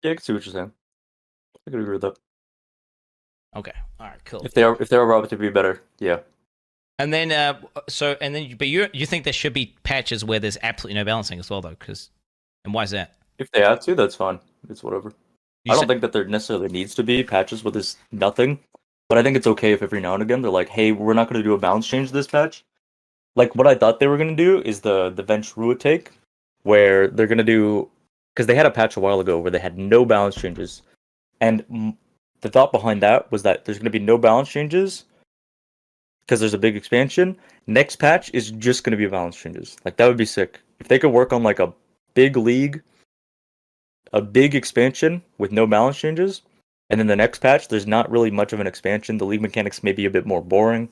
Yeah, I can see what you're saying. I could agree with that. Okay. All right. Cool. If they are about to be better, yeah. And then, but you think there should be patches where there's absolutely no balancing as well, though? And why is that? If they have to, that's fine. It's whatever. I don't think that there necessarily needs to be patches where there's nothing, but I think it's okay if every now and again they're like, hey, we're not going to do a balance change this patch. Like what I thought they were going to do is the Venge Rua take, where they're going to do, because they had a patch a while ago where they had no balance changes, and the thought behind that was that there's going to be no balance changes because there's a big expansion. Next patch is just going to be balance changes. Like that would be sick if they could work on like a big league, a big expansion with no balance changes, and then the next patch there's not really much of an expansion. The league mechanics may be a bit more boring,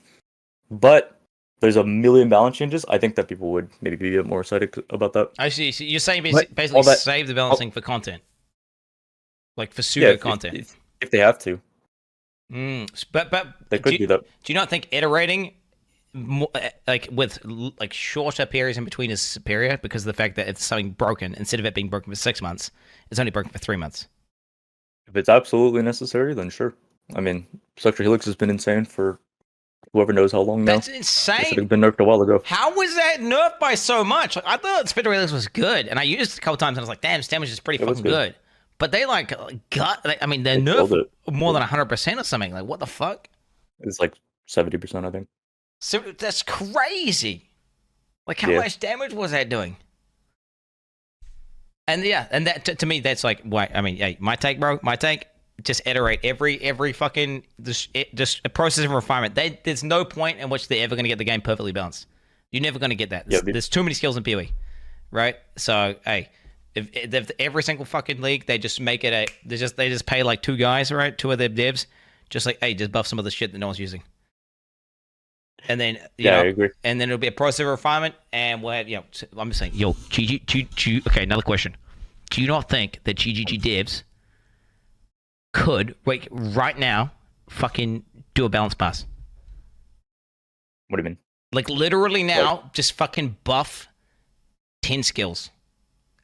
but there's a million balance changes. I think that people would maybe be a bit more excited about that. I see. So you're saying basically save the balancing for content, like for pseudo content. If they have to. But they could do that. Do you not think iterating with shorter periods in between is superior because of the fact that it's something broken, instead of it being broken for 6 months, it's only broken for 3 months? If it's absolutely necessary, then sure. I mean, Structure Helix has been insane for whoever knows how long now. That's insane. It should have been nerfed a while ago. How was that nerfed by so much? I thought Structure Helix was good, and I used it a couple times, and I was like, damn, this damage is pretty fucking good. But they they're nerfed more than 100% or something. Like, what the fuck? It's like 70%, I think. So that's crazy. Like, how much damage was that doing? And and that to me, that's like, why? I mean, hey, my take, bro. My take. Just iterate every fucking just a process of refinement. There's no point in which they're ever going to get the game perfectly balanced. You're never going to get that. Yeah, There's too many skills in PoE, right? So hey, if every single fucking league they just make it they just pay like 2 guys, right? 2 of their devs, just like hey, just buff some of the shit that no one's using. And then you know, I agree. and then it'll be a process refinement, and we'll have, I'm just saying, yo, okay, another question. Do you not think that GGG devs could right now fucking do a balance pass? What do you mean? Like literally now, just fucking buff 10 skills,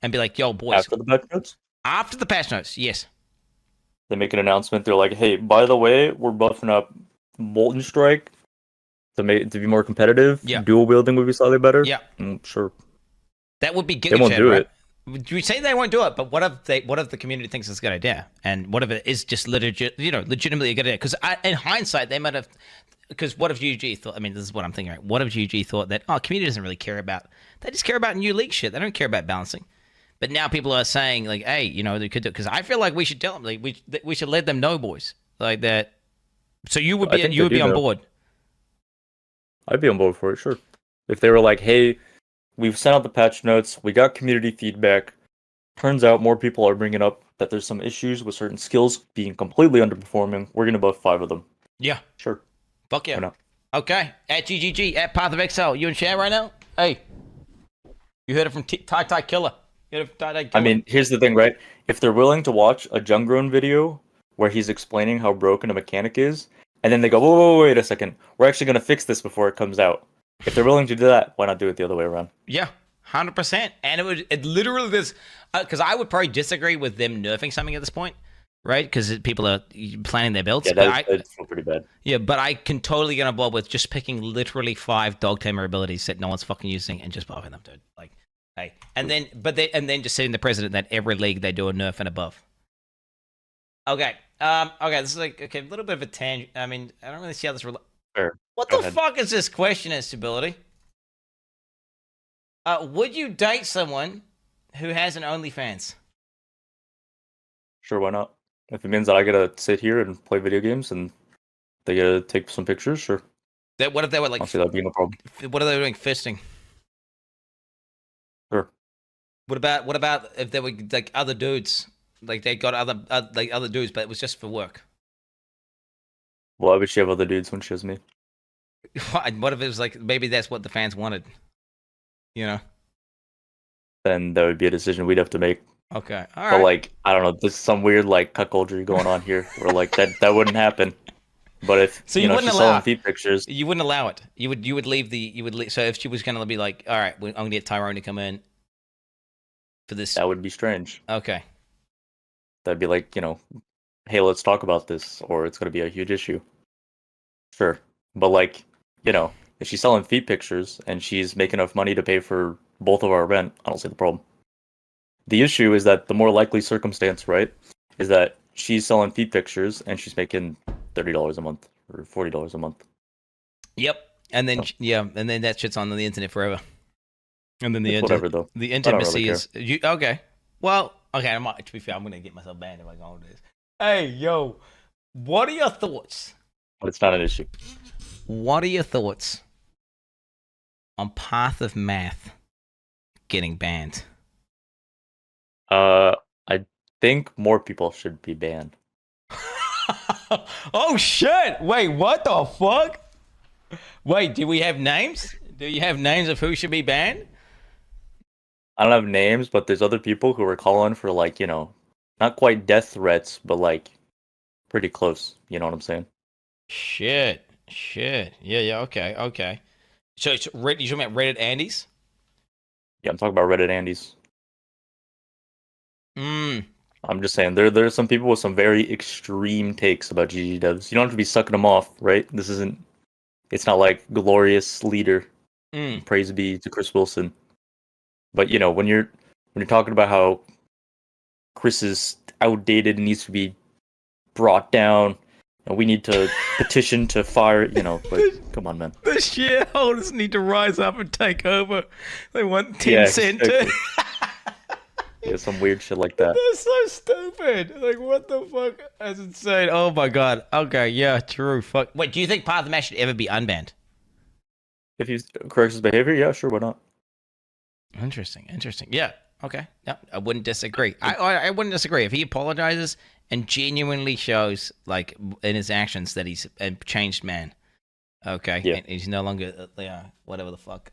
and be like, yo, boys. After the patch notes? After the patch notes, yes. They make an announcement. They're like, hey, by the way, we're buffing up Molten Strike to be more competitive. Yeah. Dual wielding would be slightly better. Yeah. Sure. That would be They won't Giga do right? it. We say they won't do it, but what if the community thinks it's a good idea, and what if it is just legitimately a good idea? Because in hindsight, they might have. Because what if GG thought? I mean, this is what I'm thinking. Right? What if GG thought that community doesn't really care about? They just care about new league shit. They don't care about balancing. But now people are saying like, hey, they could do it. Because I feel like we should tell them, like we should let them know, boys, like that. So you would be on board. I'd be on board for it, sure. If they were like, hey, we've sent out the patch notes, we got community feedback. Turns out more people are bringing up that there's some issues with certain skills being completely underperforming. We're gonna buff 5 of them. Yeah. Sure. Fuck yeah. Why not? Okay. At GGG, at Path of Excel. You in chat right now? Hey. You heard it from Tytykiller. You heard it from Tytykiller. I mean, here's the thing, right? If they're willing to watch a Jungrown video where he's explaining how broken a mechanic is, and then they go, whoa, wait a second, we're actually gonna fix this before it comes out. If they're willing to do that, why not do it the other way around? Yeah, 100%. And it literally this, because I would probably disagree with them nerfing something at this point, right? Because people are planning their builds. Yeah, that's pretty bad. Yeah, but I can totally get on board with just picking literally 5 dog tamer abilities that no one's fucking using and just buffing them, dude. Like, hey, and then just setting the precedent that every league they do a nerf and above. Okay, this is like a little bit of a tangent. I mean, I don't really see how this. Fair. What the fuck is this question as stability? Would you date someone who has an OnlyFans? Sure, why not? If it means that I gotta sit here and play video games and they gotta take some pictures, sure. What if they were like? I'll see that being a problem. What are they doing? Fisting. Sure. What about if they were like other dudes? Like they got other dudes, but it was just for work. Why would she have other dudes when she has me? What if it was like maybe that's what the fans wanted? You know. Then that would be a decision we'd have to make. Okay. All right. But like, I don't know, there's some weird like cuckoldry going on here where like that wouldn't happen. But if so you wouldn't she's allow selling feet pictures, you wouldn't allow it. You would leave. So if she was gonna be like, all right, I'm gonna get Tyrone to come in for this. that would be strange. Okay. That'd be like, hey, let's talk about this, or it's gonna be a huge issue. Sure. But like, if she's selling feet pictures and she's making enough money to pay for both of our rent, I don't see the problem. The issue is that the more likely circumstance, right, is that she's selling feet pictures and she's making $30 a month or $40 a month. Yep. And then and then that shit's on the internet forever. And then whatever though. The intimacy is okay. Well, okay. To be fair, I'm gonna get myself banned if I go with this. Hey, yo, what are your thoughts? But it's not an issue. What are your thoughts on Path of Math getting banned? I think more people should be banned. Oh shit! Wait, what the fuck? Wait, do we have names? Do you have names of who should be banned? I don't have names, but there's other people who are calling for like, not quite death threats, but like pretty close. You know what I'm saying? Shit. Yeah, okay. So you're talking about Reddit Andes? Yeah, I'm talking about Reddit Andes. Mm. I'm just saying, there's some people with some very extreme takes about GG devs. You don't have to be sucking them off, right? It's not like glorious leader. Praise be to Chris Wilson. But when you're talking about how Chris is outdated and needs to be brought down, and we need to petition to fire, but come on, man. The shareholders need to rise up and take over. They want 10 cent. Exactly. Yeah, some weird shit like that. They're so stupid. Like, what the fuck? That's insane. Oh my god. Okay, yeah, true. Fuck. Wait, do you think Path of Math should ever be unbanned? If he corrects his behavior, yeah, sure, why not? Interesting. Yeah. Okay. Yeah, I wouldn't disagree. I wouldn't disagree if he apologizes and genuinely shows like in his actions that he's a changed man. Okay, Yeah. and he's no longer whatever the fuck.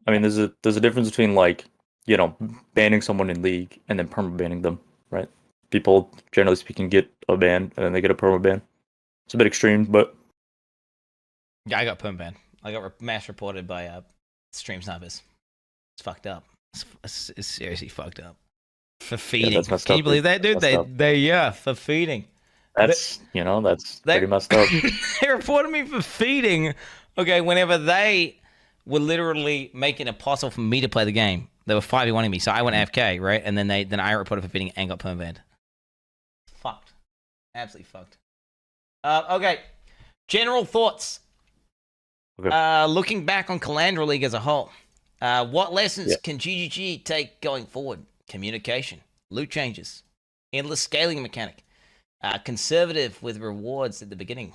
I mean, there's a difference between like, banning someone in League and then perma banning them, right? People generally speaking get a ban and then they get a perma ban. It's a bit extreme, but Yeah, I got perm banned. I got mass reported by stream snipers. It's fucked up. It's seriously fucked up. For feeding. that's messed Can up, you believe that, dude? That's messed up. They for feeding. That's pretty messed up. They reported me for feeding. Okay, whenever they were literally making it possible for me to play the game, they were 5v1ing me, so I went AFK, right? And then I reported for feeding and got perm banned. Fucked. Absolutely fucked. Okay. General thoughts. Okay. Looking back on Kalandra League as a whole, what lessons can GGG take going forward? Communication, loot changes, endless scaling mechanic, conservative with rewards at the beginning.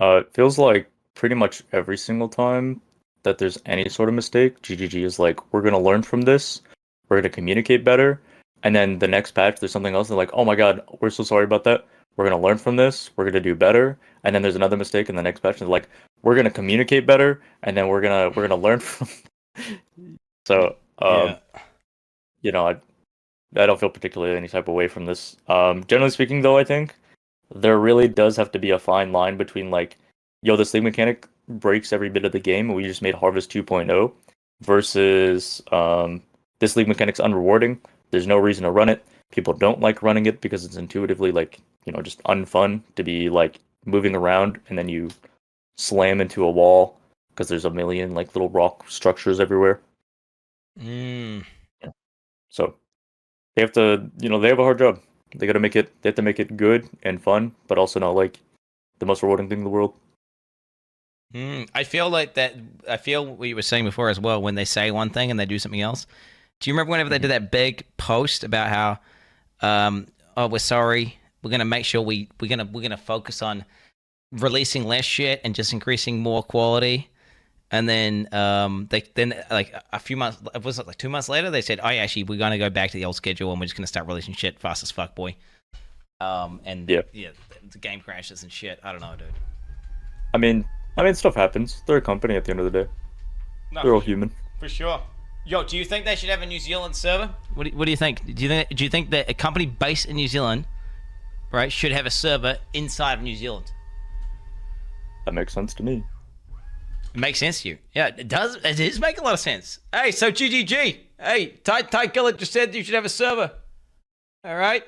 It feels like pretty much every single time that there's any sort of mistake, GGG is like, we're gonna learn from this, we're gonna communicate better, and then the next patch there's something else, and like, oh my god, we're so sorry about that. We're gonna learn from this, we're gonna do better, and then there's another mistake in the next patch, and they're like, we're gonna communicate better, and then we're gonna learn from. So, I don't feel particularly any type of way from this. Generally speaking, though, I think there really does have to be a fine line between like, yo, this league mechanic breaks every bit of the game, and we just made Harvest 2.0, versus this league mechanic's unrewarding. There's no reason to run it. People don't like running it because it's intuitively like, just unfun to be like moving around and then you slam into a wall because there's a million like little rock structures everywhere. So they have to, they have a hard job. They have to make it good and fun, but also not like the most rewarding thing in the world. I feel like that. I feel what you were saying before as well. When they say one thing and they do something else. Do you remember whenever they did that big post about how, we're sorry, we're gonna make sure we're gonna focus on releasing less shit and just increasing more quality. And then like a few months, was it like 2 months later, they said, oh yeah, actually we're gonna go back to the old schedule and we're just gonna start releasing shit fast as fuck, boy. The game crashes and shit. I don't know, dude. I mean, stuff happens. They're a company at the end of the day. No, they're all human. For sure. Yo, do you think they should have a New Zealand server? What do you think? Do you think that a company based in New Zealand, right, should have a server inside of New Zealand? That makes sense to me. It makes sense to you. Yeah, it does. It does make a lot of sense. Hey, so GGG. Hey, Tytykiller just said you should have a server. All right.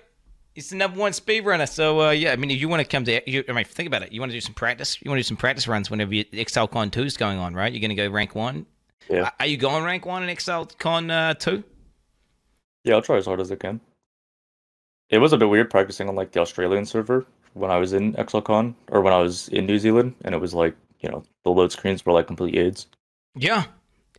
He's the #1 speedrunner. So, yeah, I mean, if you want to come to... think about it. You want to do some practice? You want to do some practice runs whenever XLCon 2 is going on, right? You're going to go rank 1? Yeah. Are you going rank 1 in XLCon 2? Yeah, I'll try as hard as I can. It was a bit weird practicing on, like, the Australian server when I was in XLCon, or when I was in New Zealand, and it was, like, the load screens were, like, complete AIDS. Yeah.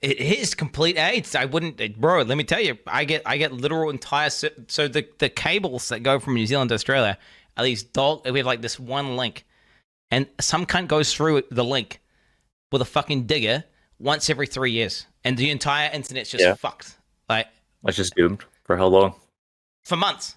It is complete AIDS. I wouldn't, bro. Let me tell you, I get literal entire. So the cables that go from New Zealand to Australia are these we have like this one link, and some cunt goes through the link with a fucking digger once every 3 years, and the entire internet's just fucked. Like, it's just doomed for how long? For months,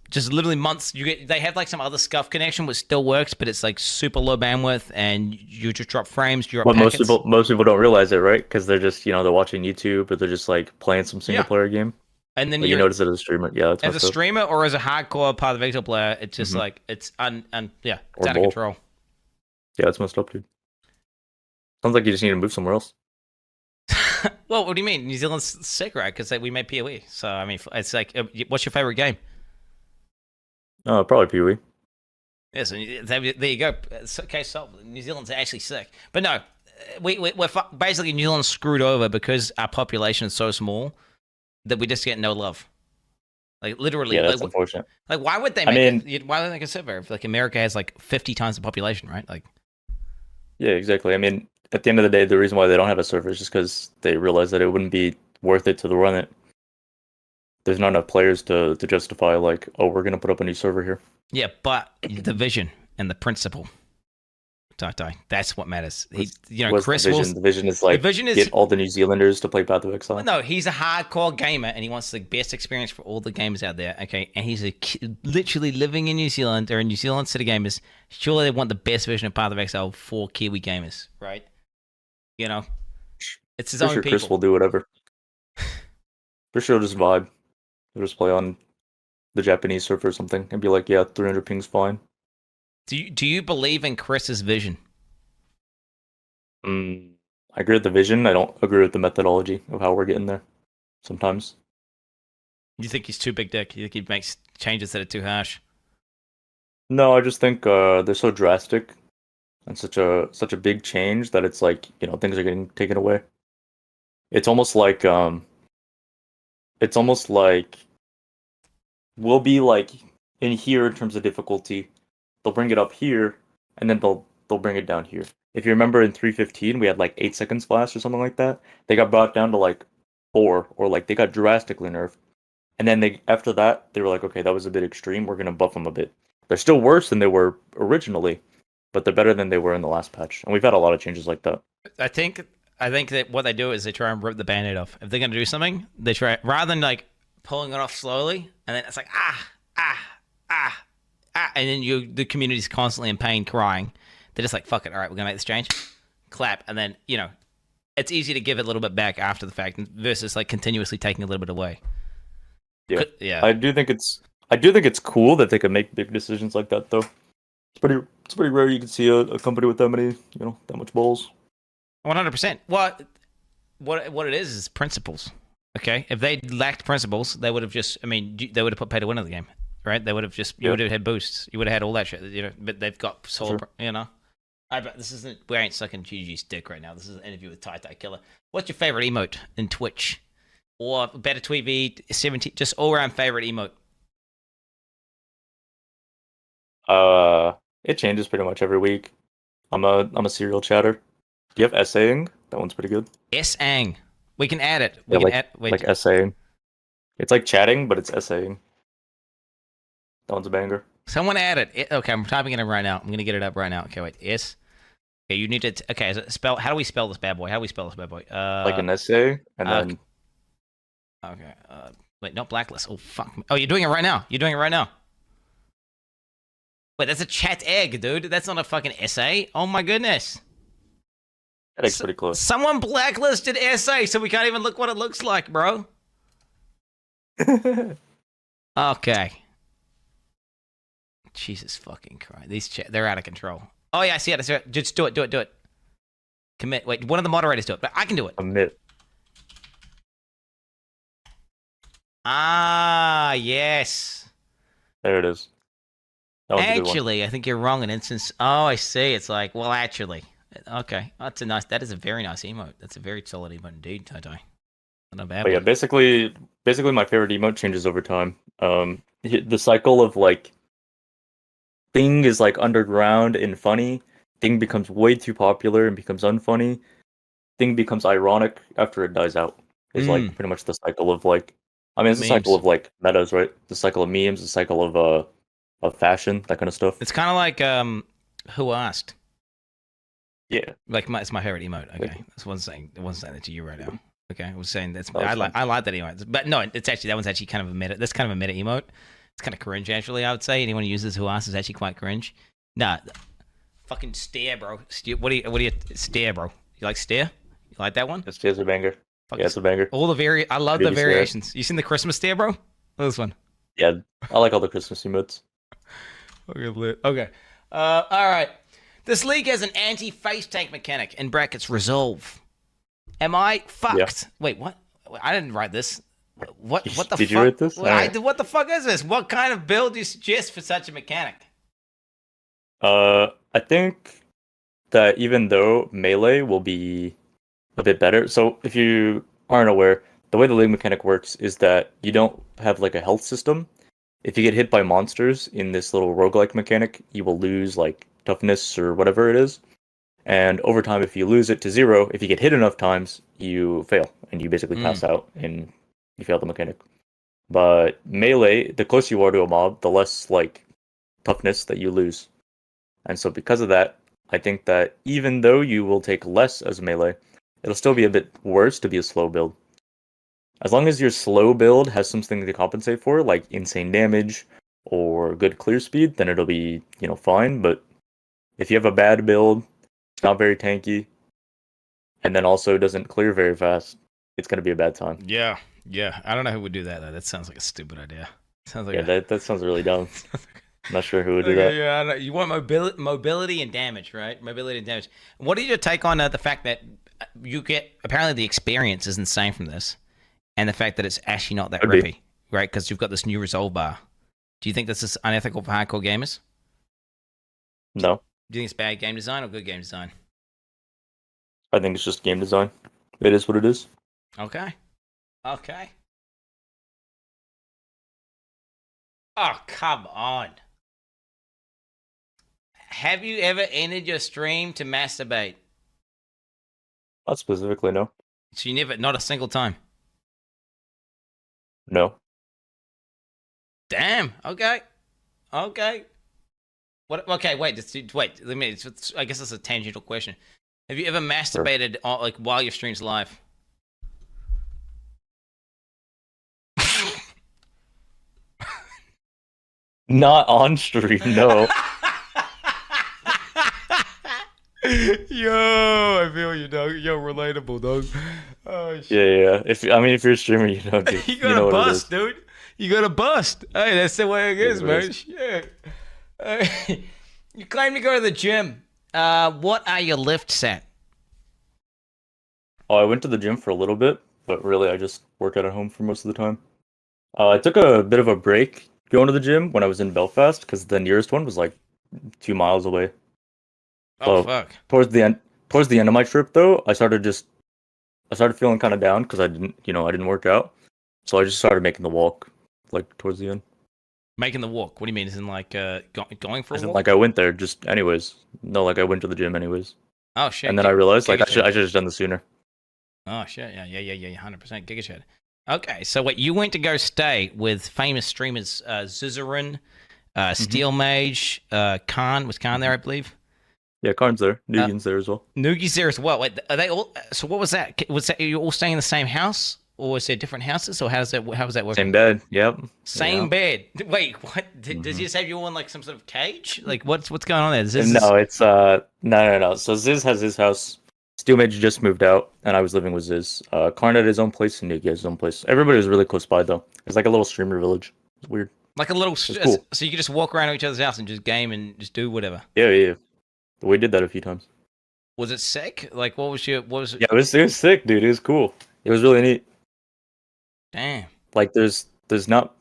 just literally months. They have like some other scuff connection which still works, but it's like super low bandwidth, and you just drop frames. Most people don't realize it, right? Because they're just they're watching YouTube, or they're just like playing some single player game. And then you notice it as a streamer. Yeah, as a streamer or as a hardcore part of the Victor player, it's just like it's it's out of control. Yeah, it's messed up, dude. Sounds like you just need to move somewhere else. Well, what do you mean? New Zealand's sick, right? Because we made PoE. So, I mean, it's like, what's your favorite game? Probably PoE. Yeah, so there you go. Okay, so New Zealand's actually sick. But no, we're basically New Zealand's screwed over because our population is so small that we just get no love. Like, literally. Yeah, that's unfortunate. Like, why would they why would they make a server if, like, America has, like, 50 times the population, right? Like. Yeah, exactly. I mean, at the end of the day, the reason why they don't have a server is just because they realize that it wouldn't be worth it to run it. There's not enough players to justify, like, oh, we're going to put up a new server here. Yeah, but the vision and the principle Tyty. That's what matters. What's Chris the vision? will. The vision is The like vision is get all the New Zealanders to play Path of Exile. well, no, he's a hardcore gamer and he wants the best experience for all the gamers out there. Okay, and he's literally living in New Zealand or in New Zealand city gamers. Surely they want the best version of Path of Exile for Kiwi gamers, right? It's his own sure people. Chris will do whatever. For sure, just vibe. He'll just play on the Japanese server or something and be like, yeah, 300 ping's fine. Do you believe in Chris's vision? I agree with the vision. I don't agree with the methodology of how we're getting there. Sometimes. You think he's too big dick? You think he makes changes that are too harsh? No, I just think they're so drastic and such a big change that it's like, things are getting taken away. It's almost like we'll be like in here in terms of difficulty. They'll bring it up here and then they'll bring it down here. If you remember in 3.15 we had like 8 seconds flash or something like that. They got brought down to like 4, or like they got drastically nerfed. And then after that they were like, okay, that was a bit extreme. We're gonna buff them a bit. They're still worse than they were originally, but they're better than they were in the last patch. And we've had a lot of changes like that. I think that what they do is they try and rip the band-aid off. If they're gonna do something, they try rather than like pulling it off slowly, and then it's like and then the community's constantly in pain, crying. They're just like, fuck it, all right, we're gonna make this change, clap, and then it's easy to give it a little bit back after the fact versus like continuously taking a little bit away. Yeah. I do think it's cool that they can make big decisions like that, though. It's pretty rare you can see a company with that many, that much balls. 100%. Well, what it is principles. Okay, if they lacked principles, they would have just. I mean, they would have put pay to win in the game, right? They would have just. You would have had boosts. You would have had all that shit. But they've got solid. Sure. This isn't. We ain't sucking GG's dick right now. This is an interview with Tytykiller. What's your favorite emote in Twitch, or better Tweety 17? Just all around favorite emote. It changes pretty much every week. I'm a serial chatter. Do you have essaying? That one's pretty good. Essaying. We can add it. Like essaying. It's like chatting, but it's essaying. That one's a banger. Someone add it. Okay, I'm typing it in right now. I'm gonna get it up right now. Okay, wait. S. Okay, you need to. Okay, is it spell? How do we spell this bad boy? Like an essay, and then. Okay. Wait, not blacklist. Oh fuck. Oh, you're doing it right now. Wait, that's a chat egg, dude. That's not a fucking essay. Oh my goodness. That's pretty close. Someone blacklisted essay, so we can't even look what it looks like, bro. Okay. Jesus fucking Christ. They're out of control. Oh yeah, I see it. Just do it. Commit. Wait, one of the moderators do it, but I can do it. Commit. Ah, yes. There it is. Actually, I think you're wrong in instance. Oh, I see. It's like, well, actually. Okay, that is a very nice emote. That's a very solid emote indeed, Tyty. Not a bad one. Yeah, basically my favorite emote changes over time. The cycle of like thing is like underground and funny. Thing becomes way too popular and becomes unfunny. Thing becomes ironic after it dies out. It's like pretty much the cycle of like. I mean, it's the cycle of like metas, right? The cycle of memes, the cycle of fashion, that kind of stuff. It's kind of like Who Asked. Yeah, like it's my favorite emote. Okay, I wasn't saying that to you right now. Okay, I was saying I like that emote, but no, that one's actually kind of a meta. That's kind of a meta emote. It's kind of cringe, actually. I would say anyone who uses Who Asked is actually quite cringe. Nah, fucking stare, bro. What do you stare, bro? You like stare? You like that one? The stare's a banger. Yeah, it's a banger. All the I love the variations. You seen the Christmas stare, bro? This one. Yeah, I like all the Christmas emotes. Okay. All right. This league has an anti-face tank mechanic, in brackets, resolve. Am I fucked? Yeah. Wait, what? I didn't write this. What the fuck? Did you write this? What the fuck is this? What kind of build do you suggest for such a mechanic? I think that even though melee will be a bit better. So if you aren't aware, the way the league mechanic works is that you don't have like a health system. If you get hit by monsters in this little roguelike mechanic, you will lose like toughness or whatever it is. And over time, if you lose it to 0, if you get hit enough times, you fail and you basically pass out and you fail the mechanic. But melee, the closer you are to a mob, the less like toughness that you lose. And so because of that, I think that even though you will take less as melee, it'll still be a bit worse to be a slow build. As long as your slow build has something to compensate for, like insane damage or good clear speed, then it'll be, fine. But if you have a bad build, it's not very tanky, and then also doesn't clear very fast, it's going to be a bad time. Yeah. I don't know who would do that though. That sounds like a stupid idea. Sounds like that sounds really dumb. I'm not sure who would do that. Yeah, I don't know. You want mobility and damage, right? Mobility and damage. What is your take on the fact that you get apparently the experience is insane from this, and the fact that it's actually not that rippy, right? Because you've got this new resolve bar. Do you think this is unethical for hardcore gamers? No. Do you think it's bad game design or good game design? I think it's just game design. It is what it is. Okay. Oh, come on. Have you ever ended your stream to masturbate? Not specifically, no. So you never, not a single time? No. Damn. Okay. What? Okay. Wait. Let me. I guess that's a tangential question. Have you ever masturbated while your stream's live? Not on stream, no. Yo, I feel you, dog. Yo, relatable, dog. Oh shit. Yeah. If you're a streamer, you know, dude, you gotta bust, dude. You gotta bust. Hey, that's the way it is, man. Shit. You claim to go to the gym. What are your lifts at? Oh, I went to the gym for a little bit, but really I just work out at home for most of the time. I took a bit of a break going to the gym when I was in Belfast because the nearest one was like 2 miles away. Oh, fuck. Towards the end of my trip, though, I started feeling kind of down because I didn't work out, so I just started making the walk, like towards the end. Making the walk? What do you mean? Isn't like going for a walk? Like I went there just anyways. No, like I went to the gym anyways. Oh shit! And then I realized like I should have just done this sooner. Oh shit! Yeah, 100% Giga shit. Okay, so what you went to go stay with famous streamers Zizarin, Steel Mage, Khan. Was Khan there, I believe? Yeah, Karn's there. Nugin's there as well. Nugi's there as well. Wait, are they all? So what was that? Was that you all staying in the same house, or was there different houses, or how was that working? Same bed. Yep. Same bed. Wait, what? Does he just have you all in like some sort of cage? Like what's going on there? No, it's no. So Ziz has his house. Steelmage just moved out, and I was living with Ziz. Karn had his own place, and Nugi had his own place. Everybody was really close by, though. It's like a little streamer village. It's weird. Like a little. Cool. So you could just walk around to each other's house and just game and just do whatever. Yeah. We did that a few times. Was it sick? Like, what was it? Yeah, it was sick, dude. It was cool. It was really neat. Damn. Like, there's not.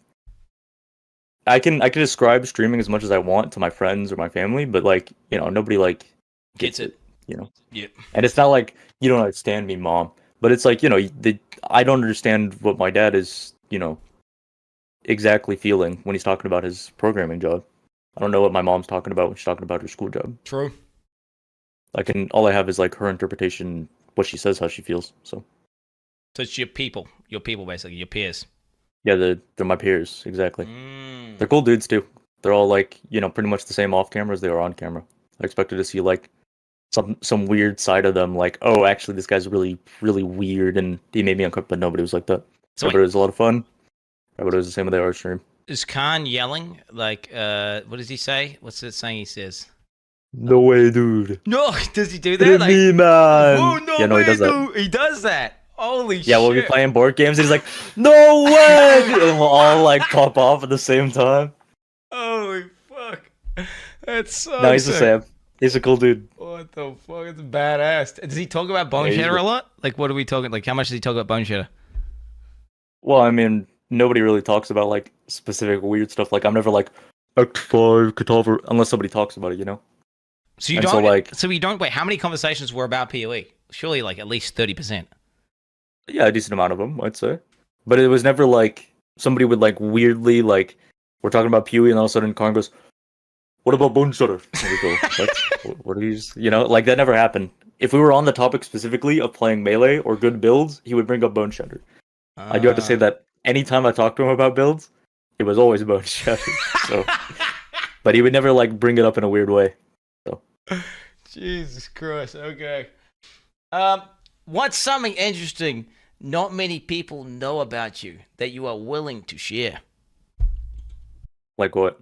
I can describe streaming as much as I want to my friends or my family, but like, nobody like gets it. Yep. And it's not like you don't understand me, mom. But it's like, I don't understand what my dad is, exactly feeling when he's talking about his programming job. I don't know what my mom's talking about when she's talking about her school job. True. All I have is like her interpretation, what she says, how she feels. So it's your people basically, your peers. Yeah, they're my peers, exactly. They're cool dudes too. They're all like, pretty much the same off camera as they are on camera. I expected to see like some weird side of them, like, oh, actually this guy's really, really weird and he made me uncomfortable, but nobody was like that. So it was a lot of fun. But it was the same with our stream. Is Khan yelling? Like, what does he say? What's the saying he says? No way, dude. No, does he do that? Like, me, man. Oh, no yeah, no, way, he does that. dude. He does that. Holy shit. Yeah, we'll be playing board games and he's like, no way! And we'll all like pop off at the same time. Holy fuck. That's so No, he's sick. the same. He's a cool dude. What the fuck? It's badass. Does he talk about Bone Shatter a lot? Like, what are we talking? Like, how much does he talk about Bone Shatter? Well, I mean, nobody really talks about like specific weird stuff. Like, I'm never like X5 Kataver unless somebody talks about it, So you don't. So you don't. Wait, how many conversations were about PoE? Surely, like at least 30%. Yeah, a decent amount of them, I'd say. But it was never like somebody would like weirdly like we're talking about PoE and all of a sudden Karn goes, "What about Bone Shatter?" And we go, what are you just, like that never happened. If we were on the topic specifically of playing melee or good builds, he would bring up Bone Shatter. I do have to say that anytime I talked to him about builds, it was always Bone Shatter. So, but he would never like bring it up in a weird way. So, Jesus Christ. Okay. What's something interesting not many people know about you that you are willing to share? Like what?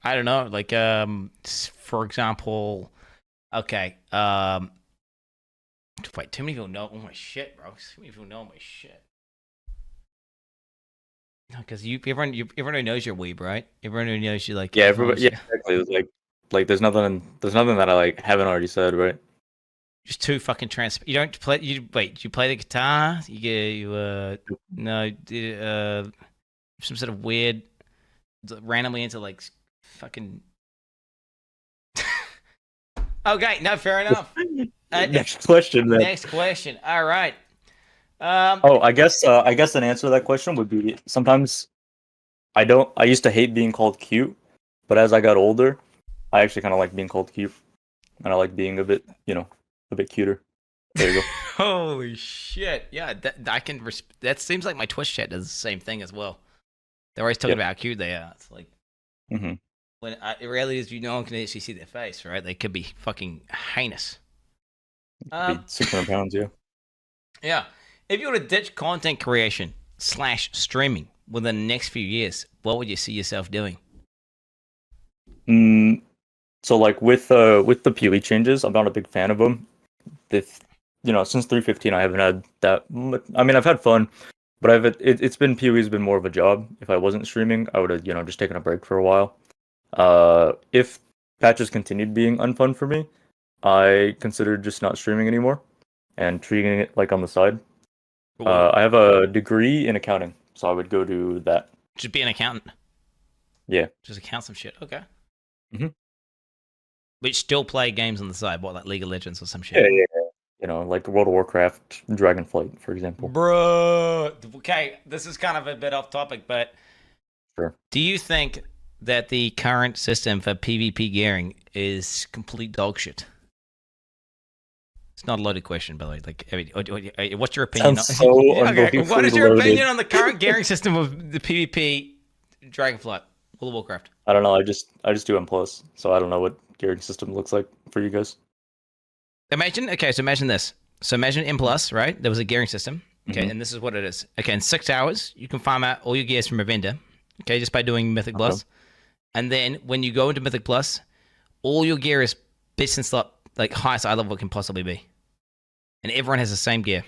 I don't know. Like, for example, okay. Wait, too many people know all my shit, bro. Too many people know all my shit. Because everyone knows you're weeb, right? Everyone knows you like. Yeah, everybody. Yeah, exactly. It's like there's nothing that I like haven't already said, right? Just too fucking You don't play. You play the guitar. Some sort of weird, randomly into like fucking. Okay, no, fair enough. Next question, then. Next question. All right. I guess an answer to that question would be sometimes I used to hate being called cute, but as I got older, I actually kind of like being called cute, and I like being a bit cuter. There you go. Holy shit! Yeah, that seems like my Twitch chat does the same thing as well. They're always talking about how cute they are. It's like when it really is, no one can actually see their face, right? They could be fucking heinous. 600 pounds, yeah. Yeah. If you were to ditch content creation / streaming within the next few years, what would you see yourself doing? So like with the PoE changes, I'm not a big fan of them. Since 3.15, I haven't had that much. I mean, I've had fun, but it's been PoE's been more of a job. If I wasn't streaming, I would have just taken a break for a while. If patches continued being unfun for me, I considered just not streaming anymore and treating it like on the side. I have a degree in accounting, so I would go do that. Just be an accountant. Yeah. Just account some shit. Okay. Mm-hmm. But you still play games on the side, like League of Legends or some shit. Yeah. Like World of Warcraft, Dragonflight, for example. Bro, okay, this is kind of a bit off topic, but sure. Do you think that the current system for PvP gearing is complete dog shit? It's not a loaded question, by the way. Like, I mean, what's your opinion? What is your opinion on the current gearing system of the PvP Dragonflight, World of Warcraft? I don't know. I just do M+, so I don't know what gearing system looks like for you guys. Imagine this. So imagine M+, right? There was a gearing system. Okay, and this is what it is. Okay, in 6 hours, you can farm out all your gears from a vendor. Okay, just by doing Mythic Plus. And then when you go into Mythic Plus, all your gear is best in slot, like highest eye level it can possibly be. And everyone has the same gear.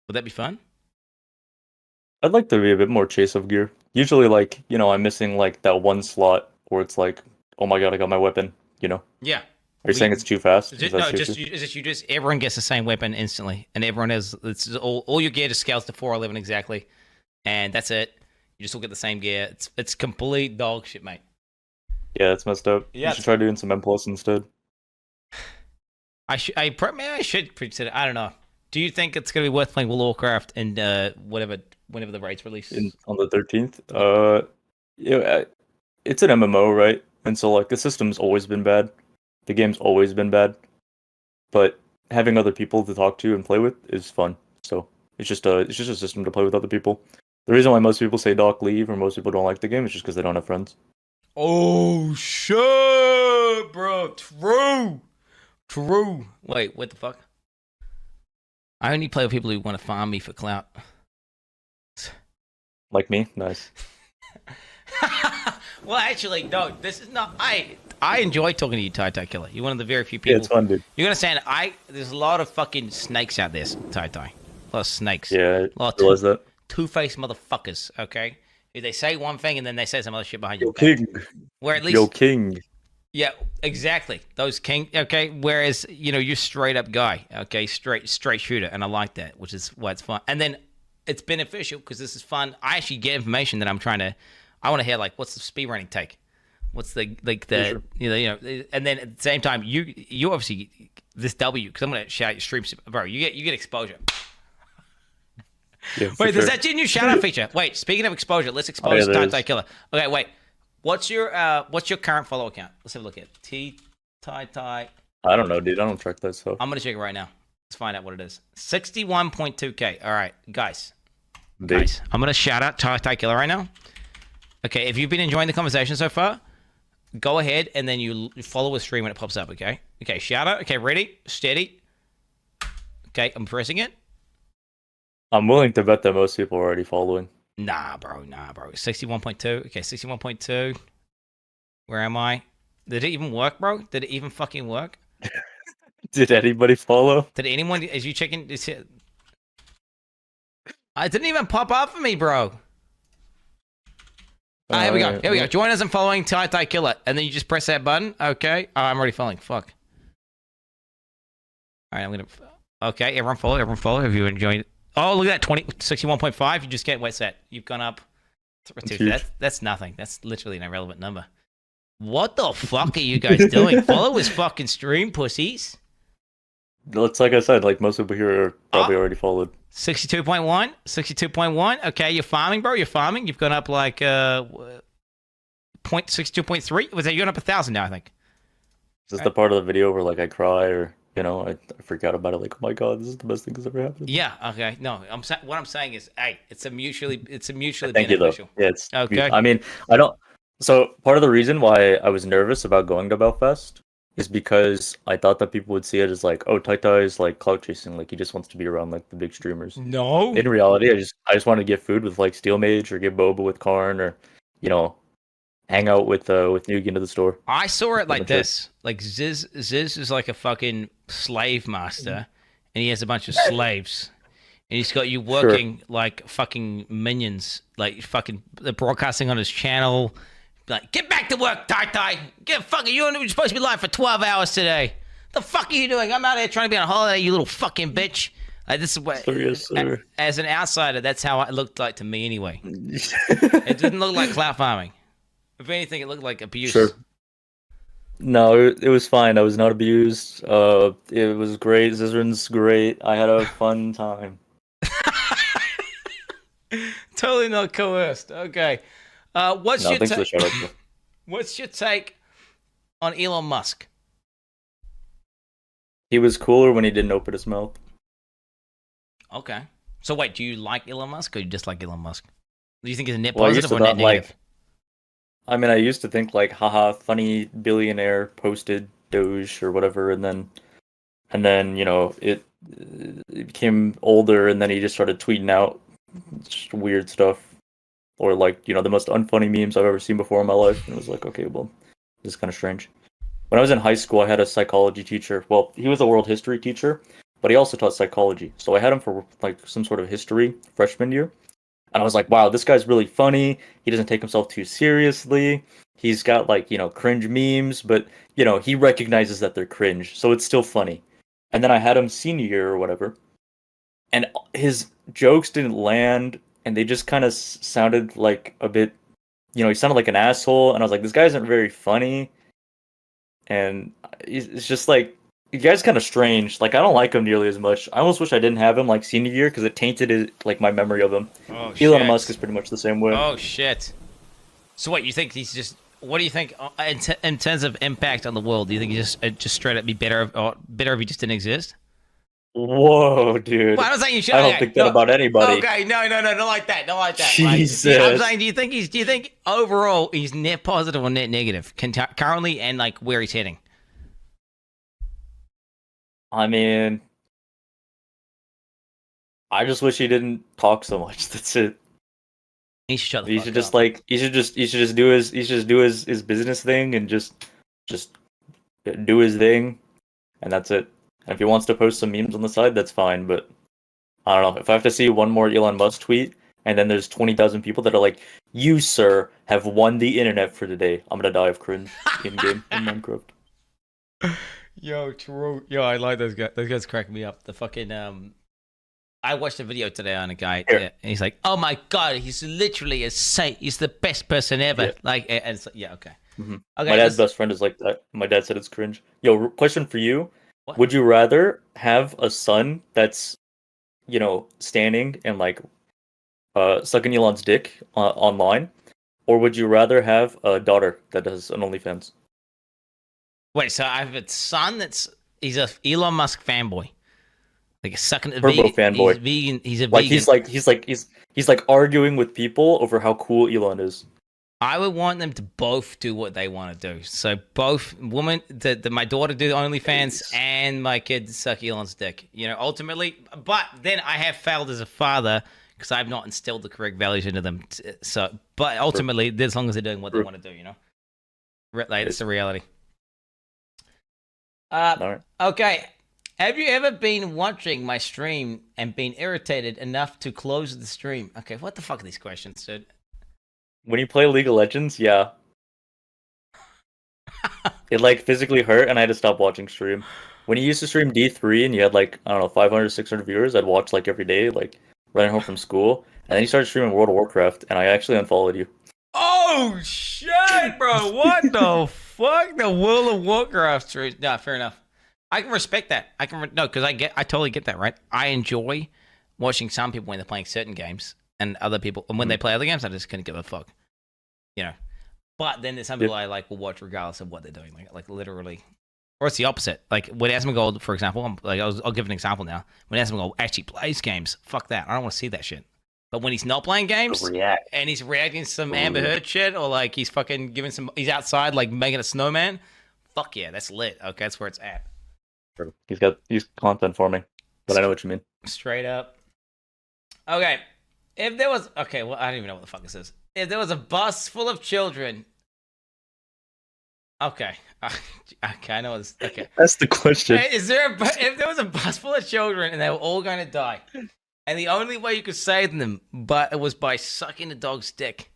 Would that be fun? I'd like there to be a bit more chase of gear. Usually, like, I'm missing like that one slot where it's like, oh my god, I got my weapon, Yeah. Are you saying it's too fast? Everyone gets the same weapon instantly, and everyone has all your gear just scales to 411 exactly, and that's it. You just all get the same gear. It's complete dog shit, mate. Yeah, it's messed up. Yeah, you should try doing some M+ instead. I should consider. I don't know. Do you think it's gonna be worth playing World of Warcraft and whenever the raids release on the 13th? It's an MMO, right? And so like the system's always been bad. The game's always been bad, but having other people to talk to and play with is fun. So it's just a system to play with other people. The reason why most people say Doc leave or most people don't like the game is just because they don't have friends. Oh shit, bro! True. Wait, what the fuck? I only play with people who want to farm me for clout. Like me, nice. Well, actually, no. This is not. I enjoy talking to you, Tytykiller. You're one of the very few people. Yeah, it's fun, dude. You're gonna say there's a lot of fucking snakes out there, Tyty. A lot of snakes. Yeah, I realize that. Two-faced motherfuckers. Okay, they say one thing and then they say some other shit behind your back. King. Where at least Yo, king. Yeah, exactly. Those king. Okay, whereas you're straight up guy. Okay, straight shooter, and I like that, which is why it's fun. And then it's beneficial because this is fun. I actually get information that I want to hear, like, what's the speedrunning take? What's the sure. And then at the same time, you obviously this W, because I'm gonna shout your streams, bro. You get exposure. Yeah, wait, there's that new shout out feature. Wait, speaking of exposure, let's expose Tytykiller. Okay, wait. What's your current follow account? Let's have a look at it. Ty. I don't know, dude. I don't track that stuff. I'm gonna check it right now. Let's find out what it is. 61.2K. All right, guys. I'm gonna shout out Tytykiller right now. Okay, if you've been enjoying the conversation so far, go ahead and then you follow a stream when it pops up. Okay. Okay. Shout out. Okay. Ready. Steady. Okay. I'm pressing it. I'm willing to bet that most people are already following. Nah, bro. 61.2. Okay. 61.2. Where am I? Did it even work, bro? Did it even fucking work? Did anybody follow? Did anyone? Is you checking? I didn't even pop up for me, bro. Here we go. Here we go. Join us in following Tytykiller, and then you just press that button. Okay. Oh, I'm already following. Fuck. All right, I'm gonna. Okay, everyone follow. Everyone follow. Have you enjoyed it? Oh, look at that. 61.5. You just get what's that? You've gone up. Dude, that's nothing. That's literally an irrelevant number. What the fuck are you guys doing? Follow his fucking stream, pussies. It's like I said, like most people here are probably already followed. 62.1, 62.1. Okay, you're farming, bro. You're farming. You've gone up like 62.3. Was that you gone up 1,000 now? I think. Is this the part of the video where like I cry or I freak out about it? Like, oh my god, this is the best thing that's ever happened. Yeah. Okay. No. What I'm saying is, hey, it's a mutually Thank beneficial. You, though. Yeah. It's okay. I mean, I don't. So part of the reason why I was nervous about going to Belfast is because I thought that people would see it as like, oh, Tyty is like clout chasing, like he just wants to be around like the big streamers. No. In reality, I just want to get food with like Steel Mage or get boba with Karn or, hang out with Nuke into the store. I saw it like this. Like Ziz is like a fucking slave master, and he has a bunch of slaves. And he's got you working like fucking minions, like fucking broadcasting on his channel. Like, get back to work, Tyty. Get fucking. You're supposed to be live for 12 hours today. The fuck are you doing? I'm out here trying to be on a holiday, you little fucking bitch. Like, this is what. Yes, sir. As an outsider, that's how it looked like to me anyway. It didn't look like clout farming. If anything, it looked like abuse. Sure. No, it was fine. I was not abused. It was great. Zizrin's great. I had a fun time. Totally not coerced. Okay. What's your take on Elon Musk? He was cooler when he didn't open his mouth. Okay. So wait, do you like Elon Musk or you dislike Elon Musk? Do you think he's a net positive or net negative? I mean, I used to think like, haha, funny billionaire posted Doge or whatever, and then it became older, and then he just started tweeting out just weird stuff. Or like, the most unfunny memes I've ever seen before in my life. And it was like, okay, well, this is kind of strange. When I was in high school, I had a psychology teacher. Well, he was a world history teacher, but he also taught psychology. So I had him for like some sort of history freshman year. And I was like, wow, this guy's really funny. He doesn't take himself too seriously. He's got like, cringe memes, but, he recognizes that they're cringe. So it's still funny. And then I had him senior year or whatever. And his jokes didn't land. And they just kind of sounded like a bit, he sounded like an asshole. And I was like, this guy isn't very funny. And it's just like, the guy's kind of strange. Like, I don't like him nearly as much. I almost wish I didn't have him like senior year because it tainted my memory of him. Oh, Elon Musk is pretty much the same way. Oh, shit. So what, you think he's just, what do you think in terms of impact on the world? Do you think he's just straight up be better if he just didn't exist? Whoa, dude! Well, I'm saying you should. I don't think that about anybody. Okay, no, not like that. Not like that. Jesus. Like, I'm saying, do you think overall he's net positive or net negative currently, and like where he's heading? I mean, I just wish he didn't talk so much. That's it. He should shut the he fuck should up. just like he should just do his business thing and just do his thing, and that's it. And if he wants to post some memes on the side, that's fine. But I don't know. If I have to see one more Elon Musk tweet, and then there's 20,000 people that are like, "You, sir, have won the internet for today," I'm gonna die of cringe in game in Minecraft. Yo, true. Yo, I like those guys. Those guys crack me up. The fucking I watched a video today on a guy, and he's like, "Oh my god, he's literally a saint. He's the best person ever." Yeah. Like, and it's like, yeah, okay. Mm-hmm. Okay. My dad's best friend is like that. My dad said it's cringe. Yo, question for you. What? Would you rather have a son that's, standing and like sucking Elon's dick online, or would you rather have a daughter that does an OnlyFans? Wait, so I have a son he's a Elon Musk fanboy, like a sucking Turbo fanboy. He's vegan. He's a like vegan. He's like arguing with people over how cool Elon is. I would want them to both do what they want to do. So both women, my daughter do OnlyFans and my kid suck Elon's dick. You know, ultimately. But then I have failed as a father because I've not instilled the correct values into them. So, but ultimately, as long as they're doing what they want to do, you know, like it's the reality. Okay. Have you ever been watching my stream and been irritated enough to close the stream? Okay, what the fuck are these questions, dude? When you play League of Legends, yeah. It like physically hurt and I had to stop watching stream. When you used to stream D3 and you had like, I don't know, 500, 600 viewers, I'd watch like every day, like running home from school. And then you started streaming World of Warcraft and I actually unfollowed you. Oh shit, bro! What the fuck? The World of Warcraft stream? Nah, fair enough. I can respect that. No, because I totally get that, right? I enjoy watching some people when they're playing certain games, and other people, and when they play other games, I just couldn't give a fuck, you know. But then there's some people I like will watch regardless of what they're doing, like literally, or it's the opposite. Like when Asmongold, for example, I'll give an example now. When Asmongold actually plays games, fuck that. I don't want to see that shit. But when he's not playing games and he's reacting to some Amber Heard shit, or like he's fucking he's outside like making a snowman, fuck yeah, that's lit. Okay, that's where it's at. He's content for me, but I know what you mean. Straight up. Okay, if there was I don't even know what the fuck this is. If there was a bus full of children, okay, I know this. Okay, that's the question. If there was a bus full of children and they were all going to die, and the only way you could save them, but it was by sucking the dog's dick.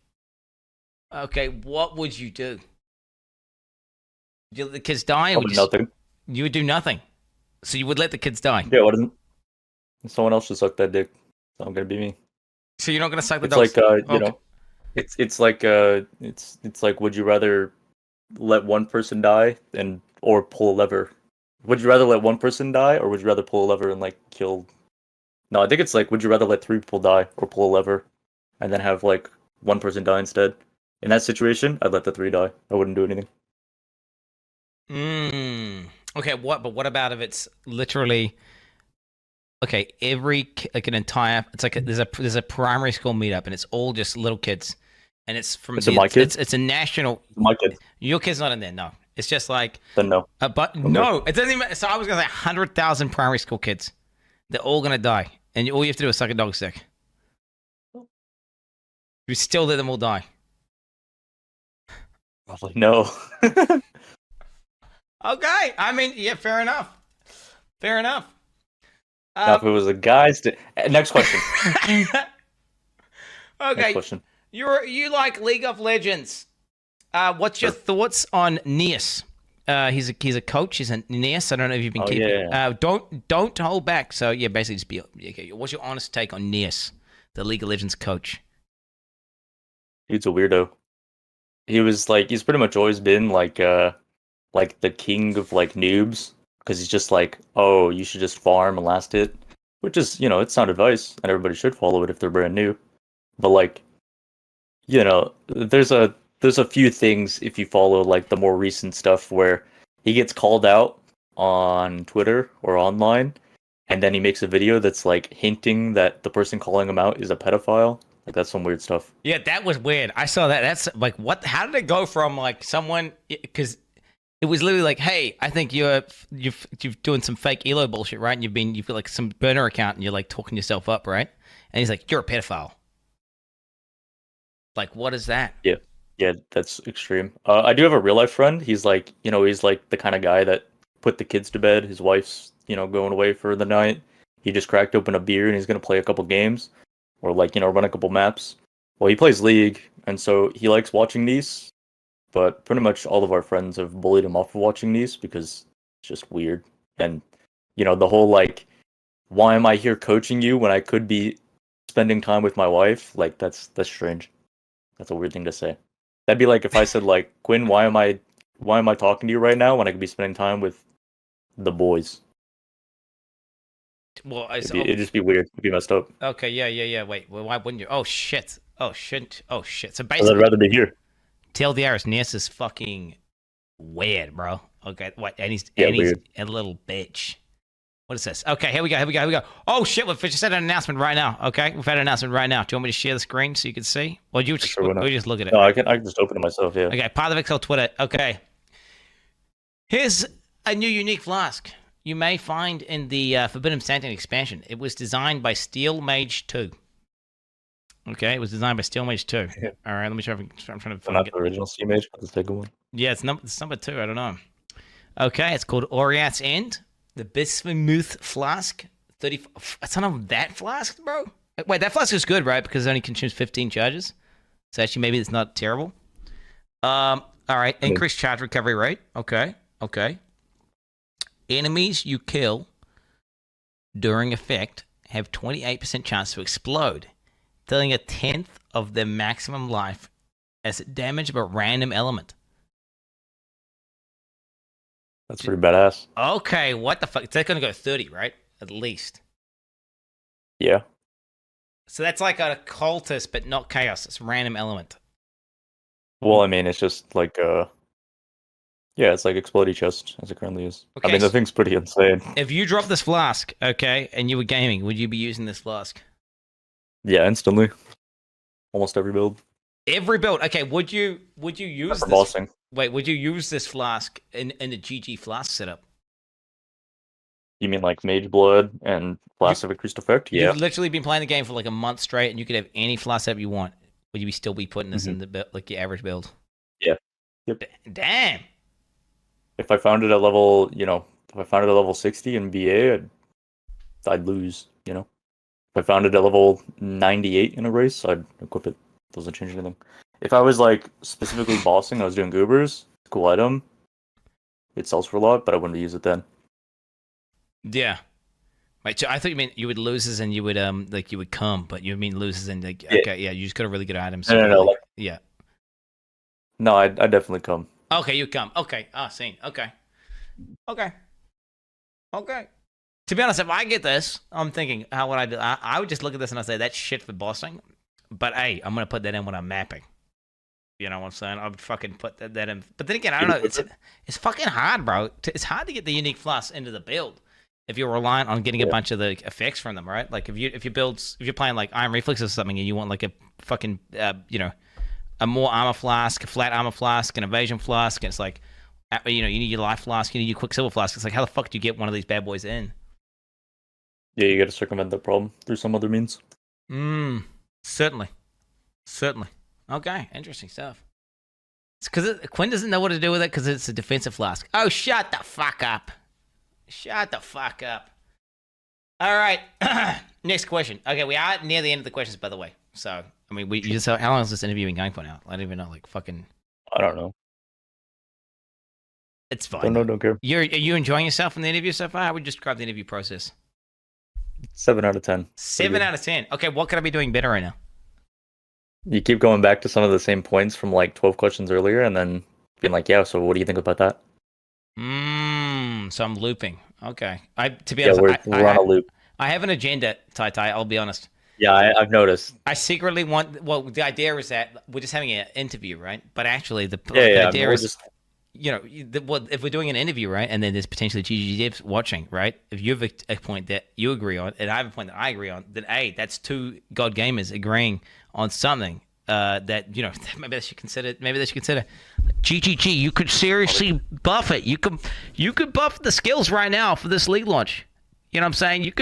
Okay, what would you do? Would you let the kids die? Nothing. You would do nothing. So you would let the kids die? Yeah, what isn't? Someone else should suck that dick. It's not gonna be me. So you're not gonna suck the dog's dick? It's like, you know, it's like, would you rather let one person die or pull a lever? Would you rather let one person die, or would you rather pull a lever and like kill? No, I think it's like, would you rather let 3 people die or pull a lever, and then have like one person die instead? In that situation, I'd let the 3 die. I wouldn't do anything. Okay, what about if it's literally okay? There's a primary school meetup and it's all just little kids, and it's from my kids. It's a national. My kids. Your kid's not in there. No, it's just like then no. But okay. No, it doesn't even. So I was gonna say 100,000 primary school kids. They're all gonna die, and all you have to do is suck a dog's dick. You still let them all die. Probably no. Okay, I mean, yeah, fair enough. Fair enough. Now, if it was a guy's... Next question. Okay. Next question. You like League of Legends. What's your thoughts on Neace? He's a coach. He's a Neace. I don't know if you've been keeping... Yeah. Don't hold back. So, yeah, basically just be... Okay, what's your honest take on Neace, the League of Legends coach? He's a weirdo. He's pretty much always been like the king of like noobs, because he's just like, oh, you should just farm and last hit, which is, you know, it's sound advice and everybody should follow it if they're brand new. But like, you know, there's a few things if you follow like the more recent stuff where he gets called out on Twitter or online, and then he makes a video that's like hinting that the person calling him out is a pedophile. Like, that's some weird stuff. Yeah, that was weird. I saw that. That's like, what? How did it go from like someone? Because it was literally like, hey, I think you're doing some fake Elo bullshit, right? And you've got like some burner account, and you're like talking yourself up, right? And he's like, you're a pedophile. Like, what is that? Yeah, that's extreme. I do have a real life friend. He's like, you know, he's like the kind of guy that put the kids to bed. His wife's, you know, going away for the night. He just cracked open a beer and he's gonna play a couple games, or like, you know, run a couple maps. Well, he plays League, and so he likes watching Neace. But pretty much all of our friends have bullied him off of watching Neace because it's just weird. And, you know, the whole like, why am I here coaching you when I could be spending time with my wife? Like, that's strange. That's a weird thing to say. That'd be like if I said like, Quin, why am I talking to you right now when I could be spending time with the boys? Well, it'd just be weird. It'd be messed up. Okay, yeah. Wait, well, why wouldn't you? Oh shit. So basically, I'd rather be here. TLDR, Neace is fucking weird, bro. Okay, what? And he's a little bitch. What is this? Okay, here we go. Oh shit, we've just had an announcement right now. Okay, we've had an announcement right now. Do you want me to share the screen so you can see? Or you just, Sure, we just look at it? No, I can just open it myself. Yeah. Okay, Path of Exile Twitter. Okay, here's a new unique flask you may find in the Forbidden Sanctum expansion. It was designed by Steel Mage 2. Okay, it was designed by Steel Mage 2. Yeah. All right, let me try. I'm trying to find Not the original Sea Mage, but the second one. Yeah, it's number 2. I don't know. Okay, it's called Oriat's End. The Bismuth Flask. 30. It's not that flask, bro. Wait, that flask is good, right? Because it only consumes 15 charges. So actually, maybe it's not terrible. All right, increased charge recovery rate. Okay. Enemies you kill during effect have 28% chance to explode, dealing 1/10 of their maximum life as damage of a random element. That's pretty badass. Okay, what the fuck? That's gonna go 30, right? At least. Yeah. So that's like a cultist, but not chaos. It's a random element. Well, I mean, it's just like yeah, it's like explodey chest as it currently is. Okay, I mean, the thing's pretty insane. If you drop this flask, okay, and you were gaming, would you be using this flask? Yeah, instantly. Almost every build. Every build. Okay, would you use For this? bossing. Wait, would you use this flask in a GG flask setup? You mean like Mage Blood and Flask of Increased Effect? Yeah. You've literally been playing the game for like a month straight, and you could have any flask setup you want. Would you still be putting this in the like your average build? Yeah. Yep. Damn. If I found it at level, if I found it at level 60 in BA, I'd lose, If I found it at level 98 in a race, I'd equip it. Doesn't change anything. If I was like specifically bossing, I was doing goobers, cool item. It sells for a lot, but I wouldn't use it then. Yeah. Wait, so I thought you meant you would lose as in you would like you would come, but you mean loses and like okay, yeah, you just got a really good item. So No. like, yeah. No, I'd definitely come. Okay, you come. Okay. Seen. Okay. To be honest, if I get this, I'm thinking, how would I do? I would just look at this and I say, that's shit for bossing. But hey, I'm gonna put that in when I'm mapping. You know what I'm saying? I would fucking put that in. But then again, I don't know. It's fucking hard, bro. It's hard to get the unique flask into the build if you're reliant on getting a bunch of the effects from them, right? Like if you're playing like Iron Reflex or something, and you want like a fucking a more armor flask, a flat armor flask, an evasion flask, and it's like, you need your life flask, you need your quicksilver flask. It's like, how the fuck do you get one of these bad boys in? Yeah, you got to circumvent the problem through some other means. Certainly. Okay, interesting stuff. It's because Quin doesn't know what to do with it because it's a defensive flask. Oh, shut the fuck up. All right. Next question. Okay, we are near the end of the questions, by the way. So, I mean, how long is this interview been going for now? I don't even know. Like, fucking. I don't know. It's fine. Don't know, don't care. Are you enjoying yourself in the interview so far? How would you describe the interview process? 7 out of 10. 7 out of 10. Okay, what could I be doing better right now? You keep going back to some of the same points from like 12 questions earlier and then being like, yeah, so what do you think about that? So I'm looping. Okay. To be honest, we're on a loop. I have an agenda, Tyty, I'll be honest. Yeah, I've noticed. I secretly want, the idea is that we're just having an interview, right? But actually, the idea is, if we're doing an interview, right, and then there's potentially GG devs watching, right? If you have a point that you agree on, and I have a point that I agree on, then A, that's two God gamers agreeing on something that, maybe they should consider. GGG, you could seriously buff it. You could buff the skills right now for this league launch. You know what I'm saying? You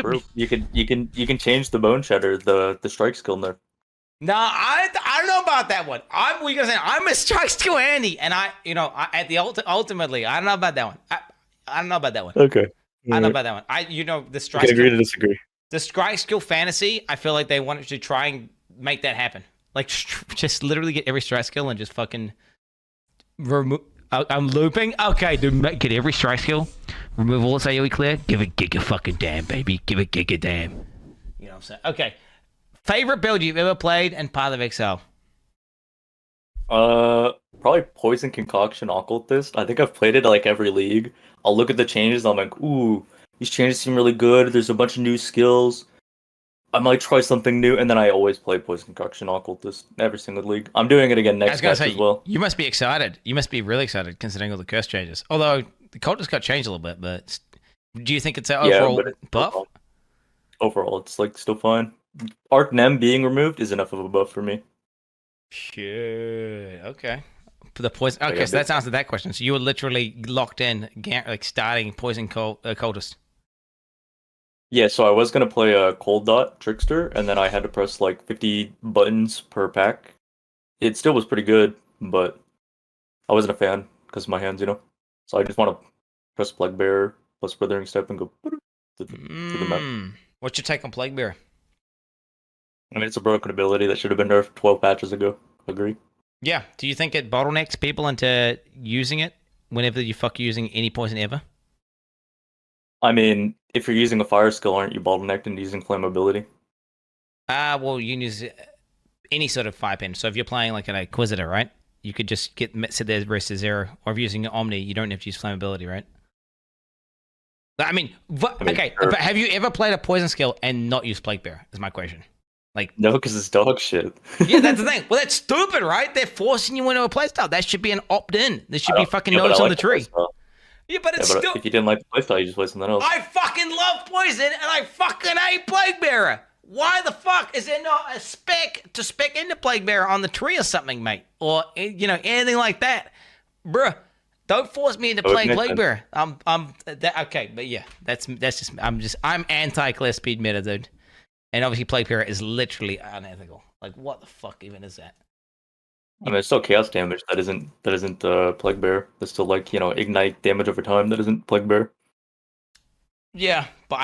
can change the bone shatter, the strike skill nerf. No, I don't know about that one. I'm a strike skill Andy, and ultimately, I don't know about that one. I don't know about that one. Okay. I don't know about that one. The strike. Okay, agree to disagree. The strike skill fantasy. I feel like they wanted to try and make that happen. Like just literally get every strike skill and just fucking remove. I'm looping. Okay, dude, get every strike skill. Remove all its AoE clear. Give it giga fucking damn, baby. Give it giga damn. You know what I'm saying? Okay. Favorite build you've ever played and Path of Exile? Probably Poison Concoction Occultist. I think I've played it like every league. I'll look at the changes. I'm like, ooh, these changes seem really good. There's a bunch of new skills. I might try something new, and then I always play Poison Concoction Occultist every single league. I'm doing it again next match as well. You must be excited. You must be really excited considering all the curse changes. Although the cultist got changed a little bit, but Do you think it's an Yeah, overall but buff? overall, it's like still fine. Arc Nem being removed is enough of a buff for me. Shit. Okay. The poison. Like Okay, I so that's bit, answered that question. So you were literally locked in, like starting poison cultist. yeah, so I was gonna play a cold dot trickster, and then I had to press like 50 buttons per pack. It still was pretty good, but I wasn't a fan because of my hands, you know. So I just want to press Plague Bearer plus Withering Step and go to the map. What's your take on Plague Bearer? I mean, it's a broken ability that should have been nerfed 12 patches ago. Agree. Yeah. Do you think it bottlenecks people into using it whenever you fuck using any poison ever? I mean, if you're using a fire skill, aren't you bottlenecked into using flammability? Well, you can use any sort of fire pin. So if you're playing like an Inquisitor, right? You could just set the rest to 0. Or if you're using an Omni, you don't have to use flammability, right? I mean, okay, sure. but have you ever played a poison skill and not used Plague Bearer? Is my question. Like, No, because it's dog shit. yeah, that's the thing. Well, that's stupid, right? They're forcing you into a playstyle. That should be an opt-in. There should be fucking notes on the tree. Yeah, but it's still. If you didn't like the playstyle, you just play something else. I fucking love poison, and I fucking hate Plague Bearer. Why the fuck is there not a spec to spec into Plague Bearer on the tree or something, mate? Or anything like that, bruh. Don't force me into playing Plague Bearer. Okay, but yeah, that's just I'm anti-clear speed meta, dude. And obviously, Plague Bearer is literally unethical. Like, what the fuck even is that? I mean, it's still chaos damage. That isn't Plague Bearer. That's still like ignite damage over time. That isn't Plague Bearer. Yeah, but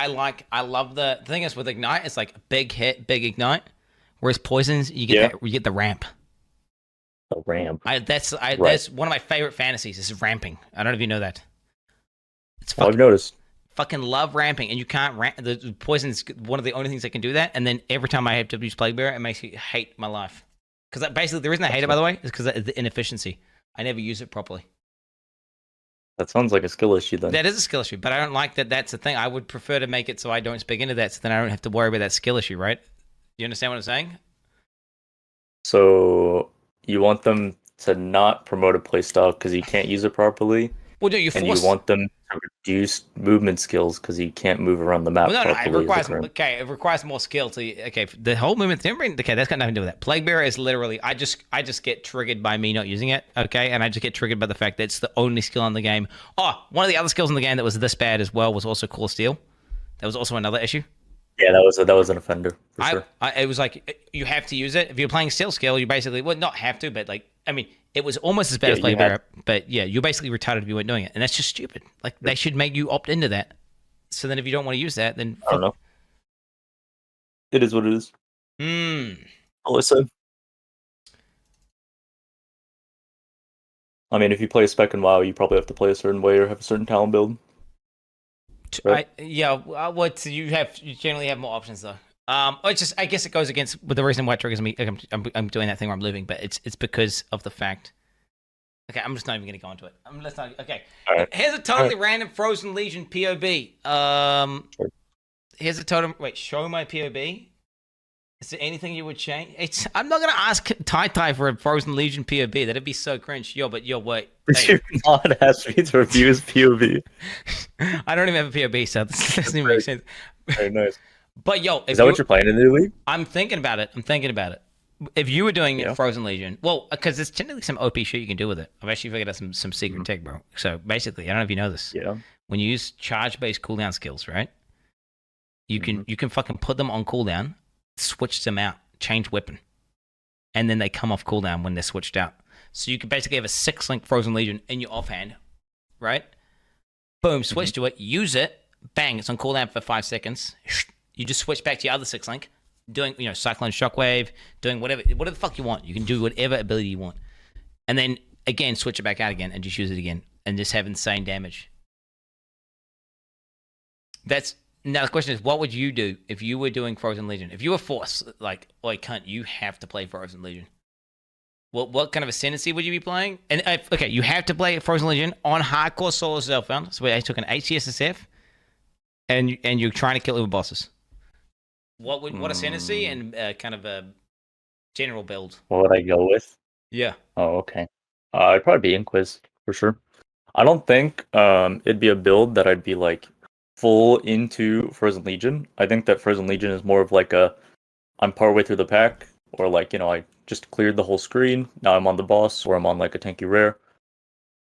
I love the thing is with ignite, it's like big hit, big ignite. Whereas poisons, you get the ramp. A ramp. That's one of my favorite fantasies is ramping. I don't know if you know that. It's fucking, I've noticed. Fucking love ramping, and you can't ramp. The poison's one of the only things that can do that. And then every time I have to use Plague Bearer, it makes me hate my life. Because basically, the reason I hate it, by the way, is because of the inefficiency. I never use it properly. That sounds like a skill issue then. That is a skill issue, but I don't like that. That's the thing. I would prefer to make it so I don't speak into that, so then I don't have to worry about that skill issue, right? You understand what I'm saying? So you want them to not promote a playstyle because you can't use it properly. Well, no, you and you want them to reduce movement skills because you can't move around the map properly. It requires more skill to. Okay, the whole movement thing. Okay, that's got nothing to do with that. Plague Bearer is literally. I just get triggered by me not using it. Okay, and I just get triggered by the fact that it's the only skill in the game. Oh, one of the other skills in the game that was this bad as well was also Core Steel. That was also another issue. Yeah, that was an offender for sure. It was like you have to use it if you're playing Steel skill. You basically not have to, but like I mean. It was almost as bad as Plague Bearer, but yeah, you're basically retarded if you weren't doing it, and that's just stupid. Like they should make you opt into that. So then, if you don't want to use that, then I don't know. It is what it is. Alyssa. I mean, if you play a spec in WoW, you probably have to play a certain way or have a certain talent build. Right? You generally have more options though. It's just I guess it goes against with the reason why it triggers me. I'm doing that thing where I'm living, but it's because of the fact. Okay, I'm just not even going to go into it. Okay. Right. Here's a totally random Frozen Legion POB. Sure. Here's a totem. Wait, show my POB. Is there anything you would change? I'm not going to ask Tyty for a Frozen Legion POB. That'd be so cringe. Wait. Did you not ask me to review his POB? I don't even have a POB, so this doesn't even make sense. Very nice. But is that what you're playing in the league? I'm thinking about it. If you were doing Frozen Legion, well, because there's generally some OP shit you can do with it. I've actually figured out some secret tech, bro. So basically, I don't know if you know this. Yeah. When you use charge-based cooldown skills, right? You can fucking put them on cooldown, switch them out, change weapon, and then they come off cooldown when they're switched out. So you can basically have a 6-link Frozen Legion in your offhand, right? Boom, switch to it, use it, bang, it's on cooldown for 5 seconds. You just switch back to your other 6-link, doing, Cyclone Shockwave, doing whatever the fuck you want. You can do whatever ability you want. And then, again, switch it back out again and just use it again and just have insane damage. Now the question is, what would you do if you were doing Frozen Legion? If you were forced, like, oi, cunt, you have to play Frozen Legion. What kind of ascendancy would you be playing? And okay, you have to play Frozen Legion on hardcore solo self-found. So I took an HCSSF, and you're trying to kill uber bosses. What ascendancy and kind of a general build? What would I go with? Yeah. Oh, okay. I'd probably be Inquis for sure. I don't think it'd be a build that I'd be like full into Frozen Legion. I think that Frozen Legion is more of like I'm partway through the pack, or like, I just cleared the whole screen. Now I'm on the boss, or I'm on like a tanky rare.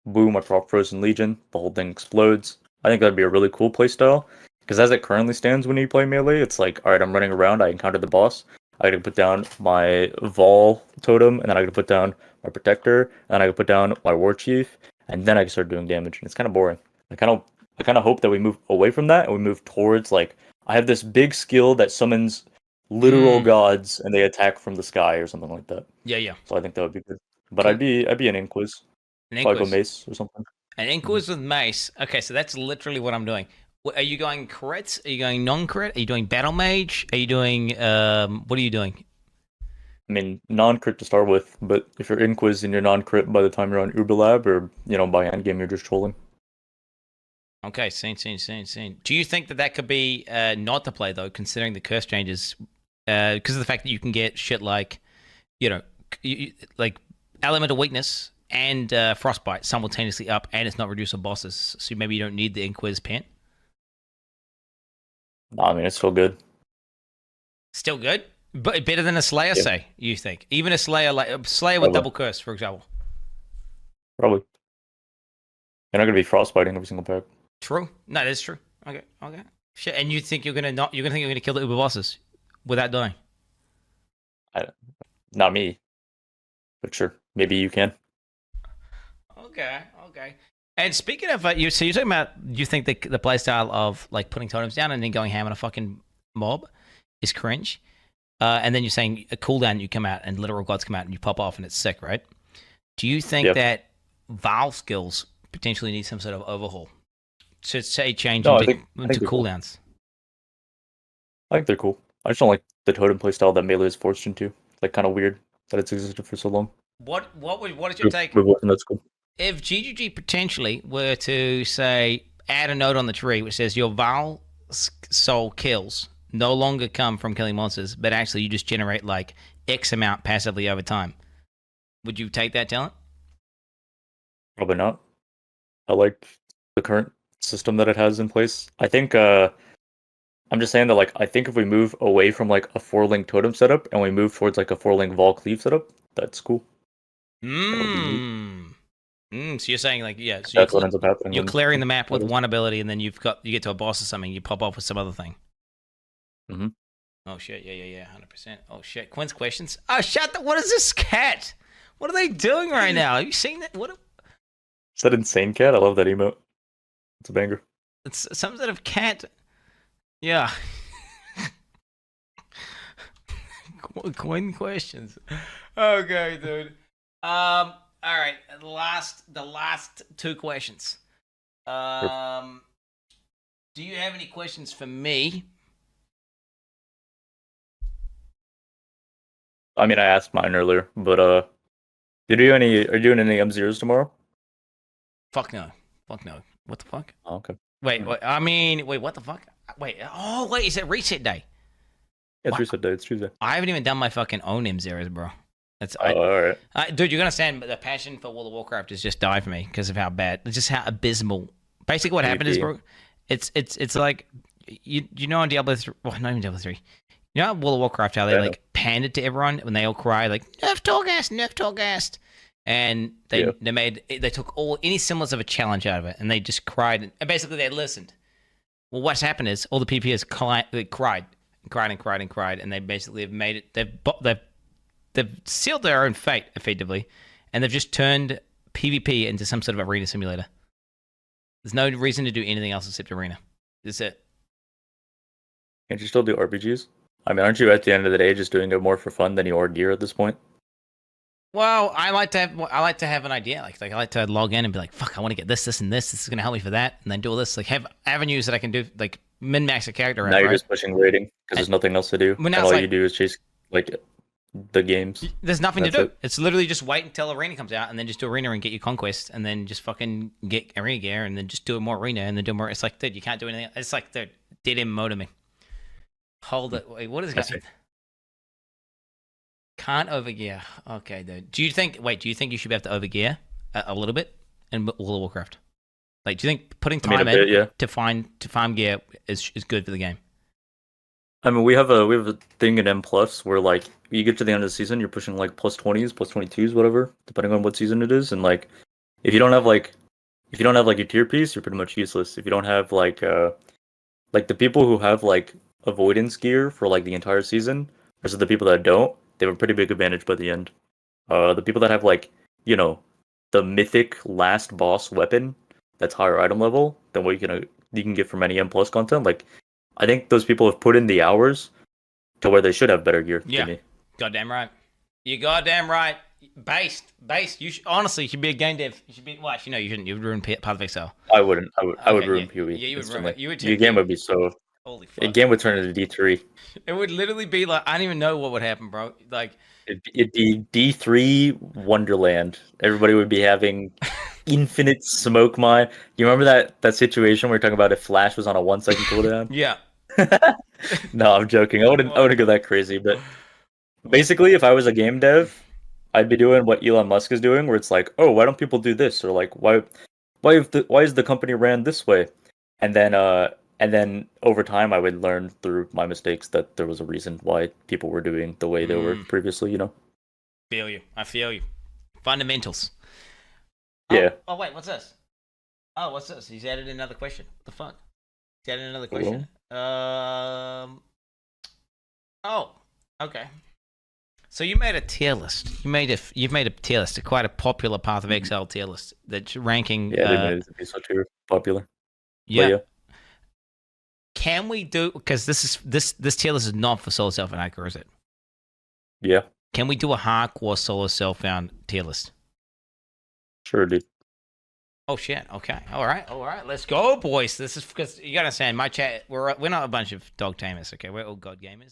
Boom, I prop Frozen Legion. The whole thing explodes. I think that'd be a really cool playstyle. Because as it currently stands when you play melee, it's like, alright, I'm running around, I encounter the boss. I gotta put down my Vol totem, and then I gotta put down my Protector, and then I gotta put down my War Chief, and then I can start doing damage. And it's kind of boring. I kind of hope that we move away from that and we move towards like I have this big skill that summons literal gods and they attack from the sky or something like that. Yeah, yeah. So I think that would be good. But Cool. I'd be an Inquis. An Probably go Inquis. Mace or something. An Inquis with Mace. Okay, so that's literally what I'm doing. Are you going crits? Are you going non-crit? Are you doing battle mage? Are you doing what are you doing? I mean, non-crit to start with, but if you're Inquis and you're non-crit by the time you're on Uber Lab or, by endgame, you're just trolling. Okay, seen. Do you think that could be not to play though, considering the curse changes, because of the fact that you can get shit like, like elemental weakness and frostbite simultaneously up, and it's not reduced on bosses, so maybe you don't need the Inquis pen. No, I mean, it's still good. Still good, but better than a Slayer. Yeah. Say you think even a Slayer like a Slayer with double curse, for example. Probably. You're not gonna be frostbiting every single pack. True. No, that's true. Okay. Shit, and you think you're gonna kill the Uber bosses without dying? Not me, but sure, maybe you can. Okay. And speaking of you're talking about, you think the playstyle of like putting totems down and then going ham on a fucking mob is cringe, and then you're saying a cooldown, you come out and literal gods come out and you pop off and it's sick, right? Do you think that Valve skills potentially need some sort of overhaul? So say change into cooldowns. I think they're cool. I just don't like the totem playstyle that Melee is forced into. It's like kind of weird that it's existed for so long. What is your take? That's cool. If GGG potentially were to say add a note on the tree which says your Val soul kills no longer come from killing monsters, but actually you just generate like X amount passively over time, would you take that talent? Probably not. I like the current system that it has in place. I think I'm just saying that like I think if we move away from like a 4-link totem setup and we move towards like a 4-link Vol cleave setup, that's cool. So you're saying like so that's what ends up happening. You're clearing the map with one ability and then you get to a boss or something, you pop off with some other thing. Mm-hmm. Oh shit, yeah, 100%. Oh shit, Quin's questions. Oh shut what is this cat? What are they doing right now? Have you seen that? Is that insane cat? I love that emote. It's a banger. It's some sort of cat. Yeah. Quin questions. Okay, dude. All right. The last two questions. Do you have any questions for me? I mean, I asked mine earlier, but are you doing any M0s tomorrow? Fuck no. What the fuck? Oh, okay. Wait, what the fuck? Wait, is it reset day? Yeah, it's reset day. It's Tuesday. I haven't even done my fucking own M0s, bro. All right. Dude, you're gonna stand, but the passion for World of Warcraft has just died for me because of how bad, just how abysmal. Basically, what happened is, bro, it's like you know on Diablo 3, well, not even Diablo 3. You know World of Warcraft how they like panded to everyone when they all cry like nerf Torghast, and they took any semblance of a challenge out of it, and they just cried and basically they listened. Well, what's happened is all the PPS cried, and they basically have made it. They've sealed their own fate effectively, and they've just turned PvP into some sort of arena simulator. There's no reason to do anything else except arena. That's it. Can't you still do RPGs? I mean, aren't you at the end of the day just doing it more for fun than you are gear at this point? Well, I like to have an idea. Like I like to log in and be like, "Fuck, I want to get this, and this. This is gonna help me for that," and then do all this. Like have avenues that I can do, like min max a character. Now you're just pushing rating because there's nothing else to do. And all you do is chase like the games. There's nothing to do. It's literally just wait until arena comes out, and then just do arena and get your conquest, and then just fucking get arena gear, and then just do more arena, and then do more. It's like, dude, you can't do anything. It's like, dude, did him motoring. Hold it. Wait, what is it? Can't overgear. Okay, dude. Do you think you should be able to overgear a little bit in World of Warcraft? Like, do you think putting I mean, time a bit, in yeah. to farm gear is good for the game? I mean, we have a thing in M plus where like you get to the end of the season, you're pushing like plus 20s, plus 22s, whatever, depending on what season it is, and like if you don't have like if you don't have like your tier piece, you're pretty much useless. If you don't have like the people who have like avoidance gear for like the entire season versus the people that don't, they have a pretty big advantage by the end. The people that have like, you know, the mythic last boss weapon that's higher item level than what you can get from any M plus content. Like, I think those people have put in the hours to where they should have better gear Yeah, than me. goddamn right. You goddamn right. Based. You honestly should be a game dev. You should be. Well, actually, no, you shouldn't. You'd ruin Path of Excel. I wouldn't. I would Okay, ruin yeah, PoE yeah, you would ruin instantly. it. You would. Your game would be so. Holy A fuck. game would turn into D3. It would literally be like I don't even know what would happen, bro. Like It'd be D3 Wonderland. Everybody would be having infinite smoke mine. You remember that situation we were talking about if Flash was on a 1 second cooldown? yeah. No, I'm joking. I wouldn't go that crazy, but basically if I was a game dev, I'd be doing what Elon Musk is doing, where it's like, oh, why don't people do this? Or like why is the company ran this way? And then over time I would learn through my mistakes that there was a reason why people were doing the way they were previously, Feel you. I feel you. Fundamentals. Yeah. Oh wait, what's this? Oh, what's this? He's added another question. What the fuck? He's added another question. Oh, okay. So you made a tier list. You've made a tier list, quite a popular Path of Exile tier list that's ranking. Yeah, they made it to be so popular. Yeah. Yeah. Can we do, because this tier list is not for solo self and hacker, is it? Yeah. Can we do a hardcore solo self found tier list? Sure, dude. Oh shit. Okay. All right. Let's go, boys. This is because you gotta understand my chat. We're not a bunch of dog tamers. Okay, we're all god gamers.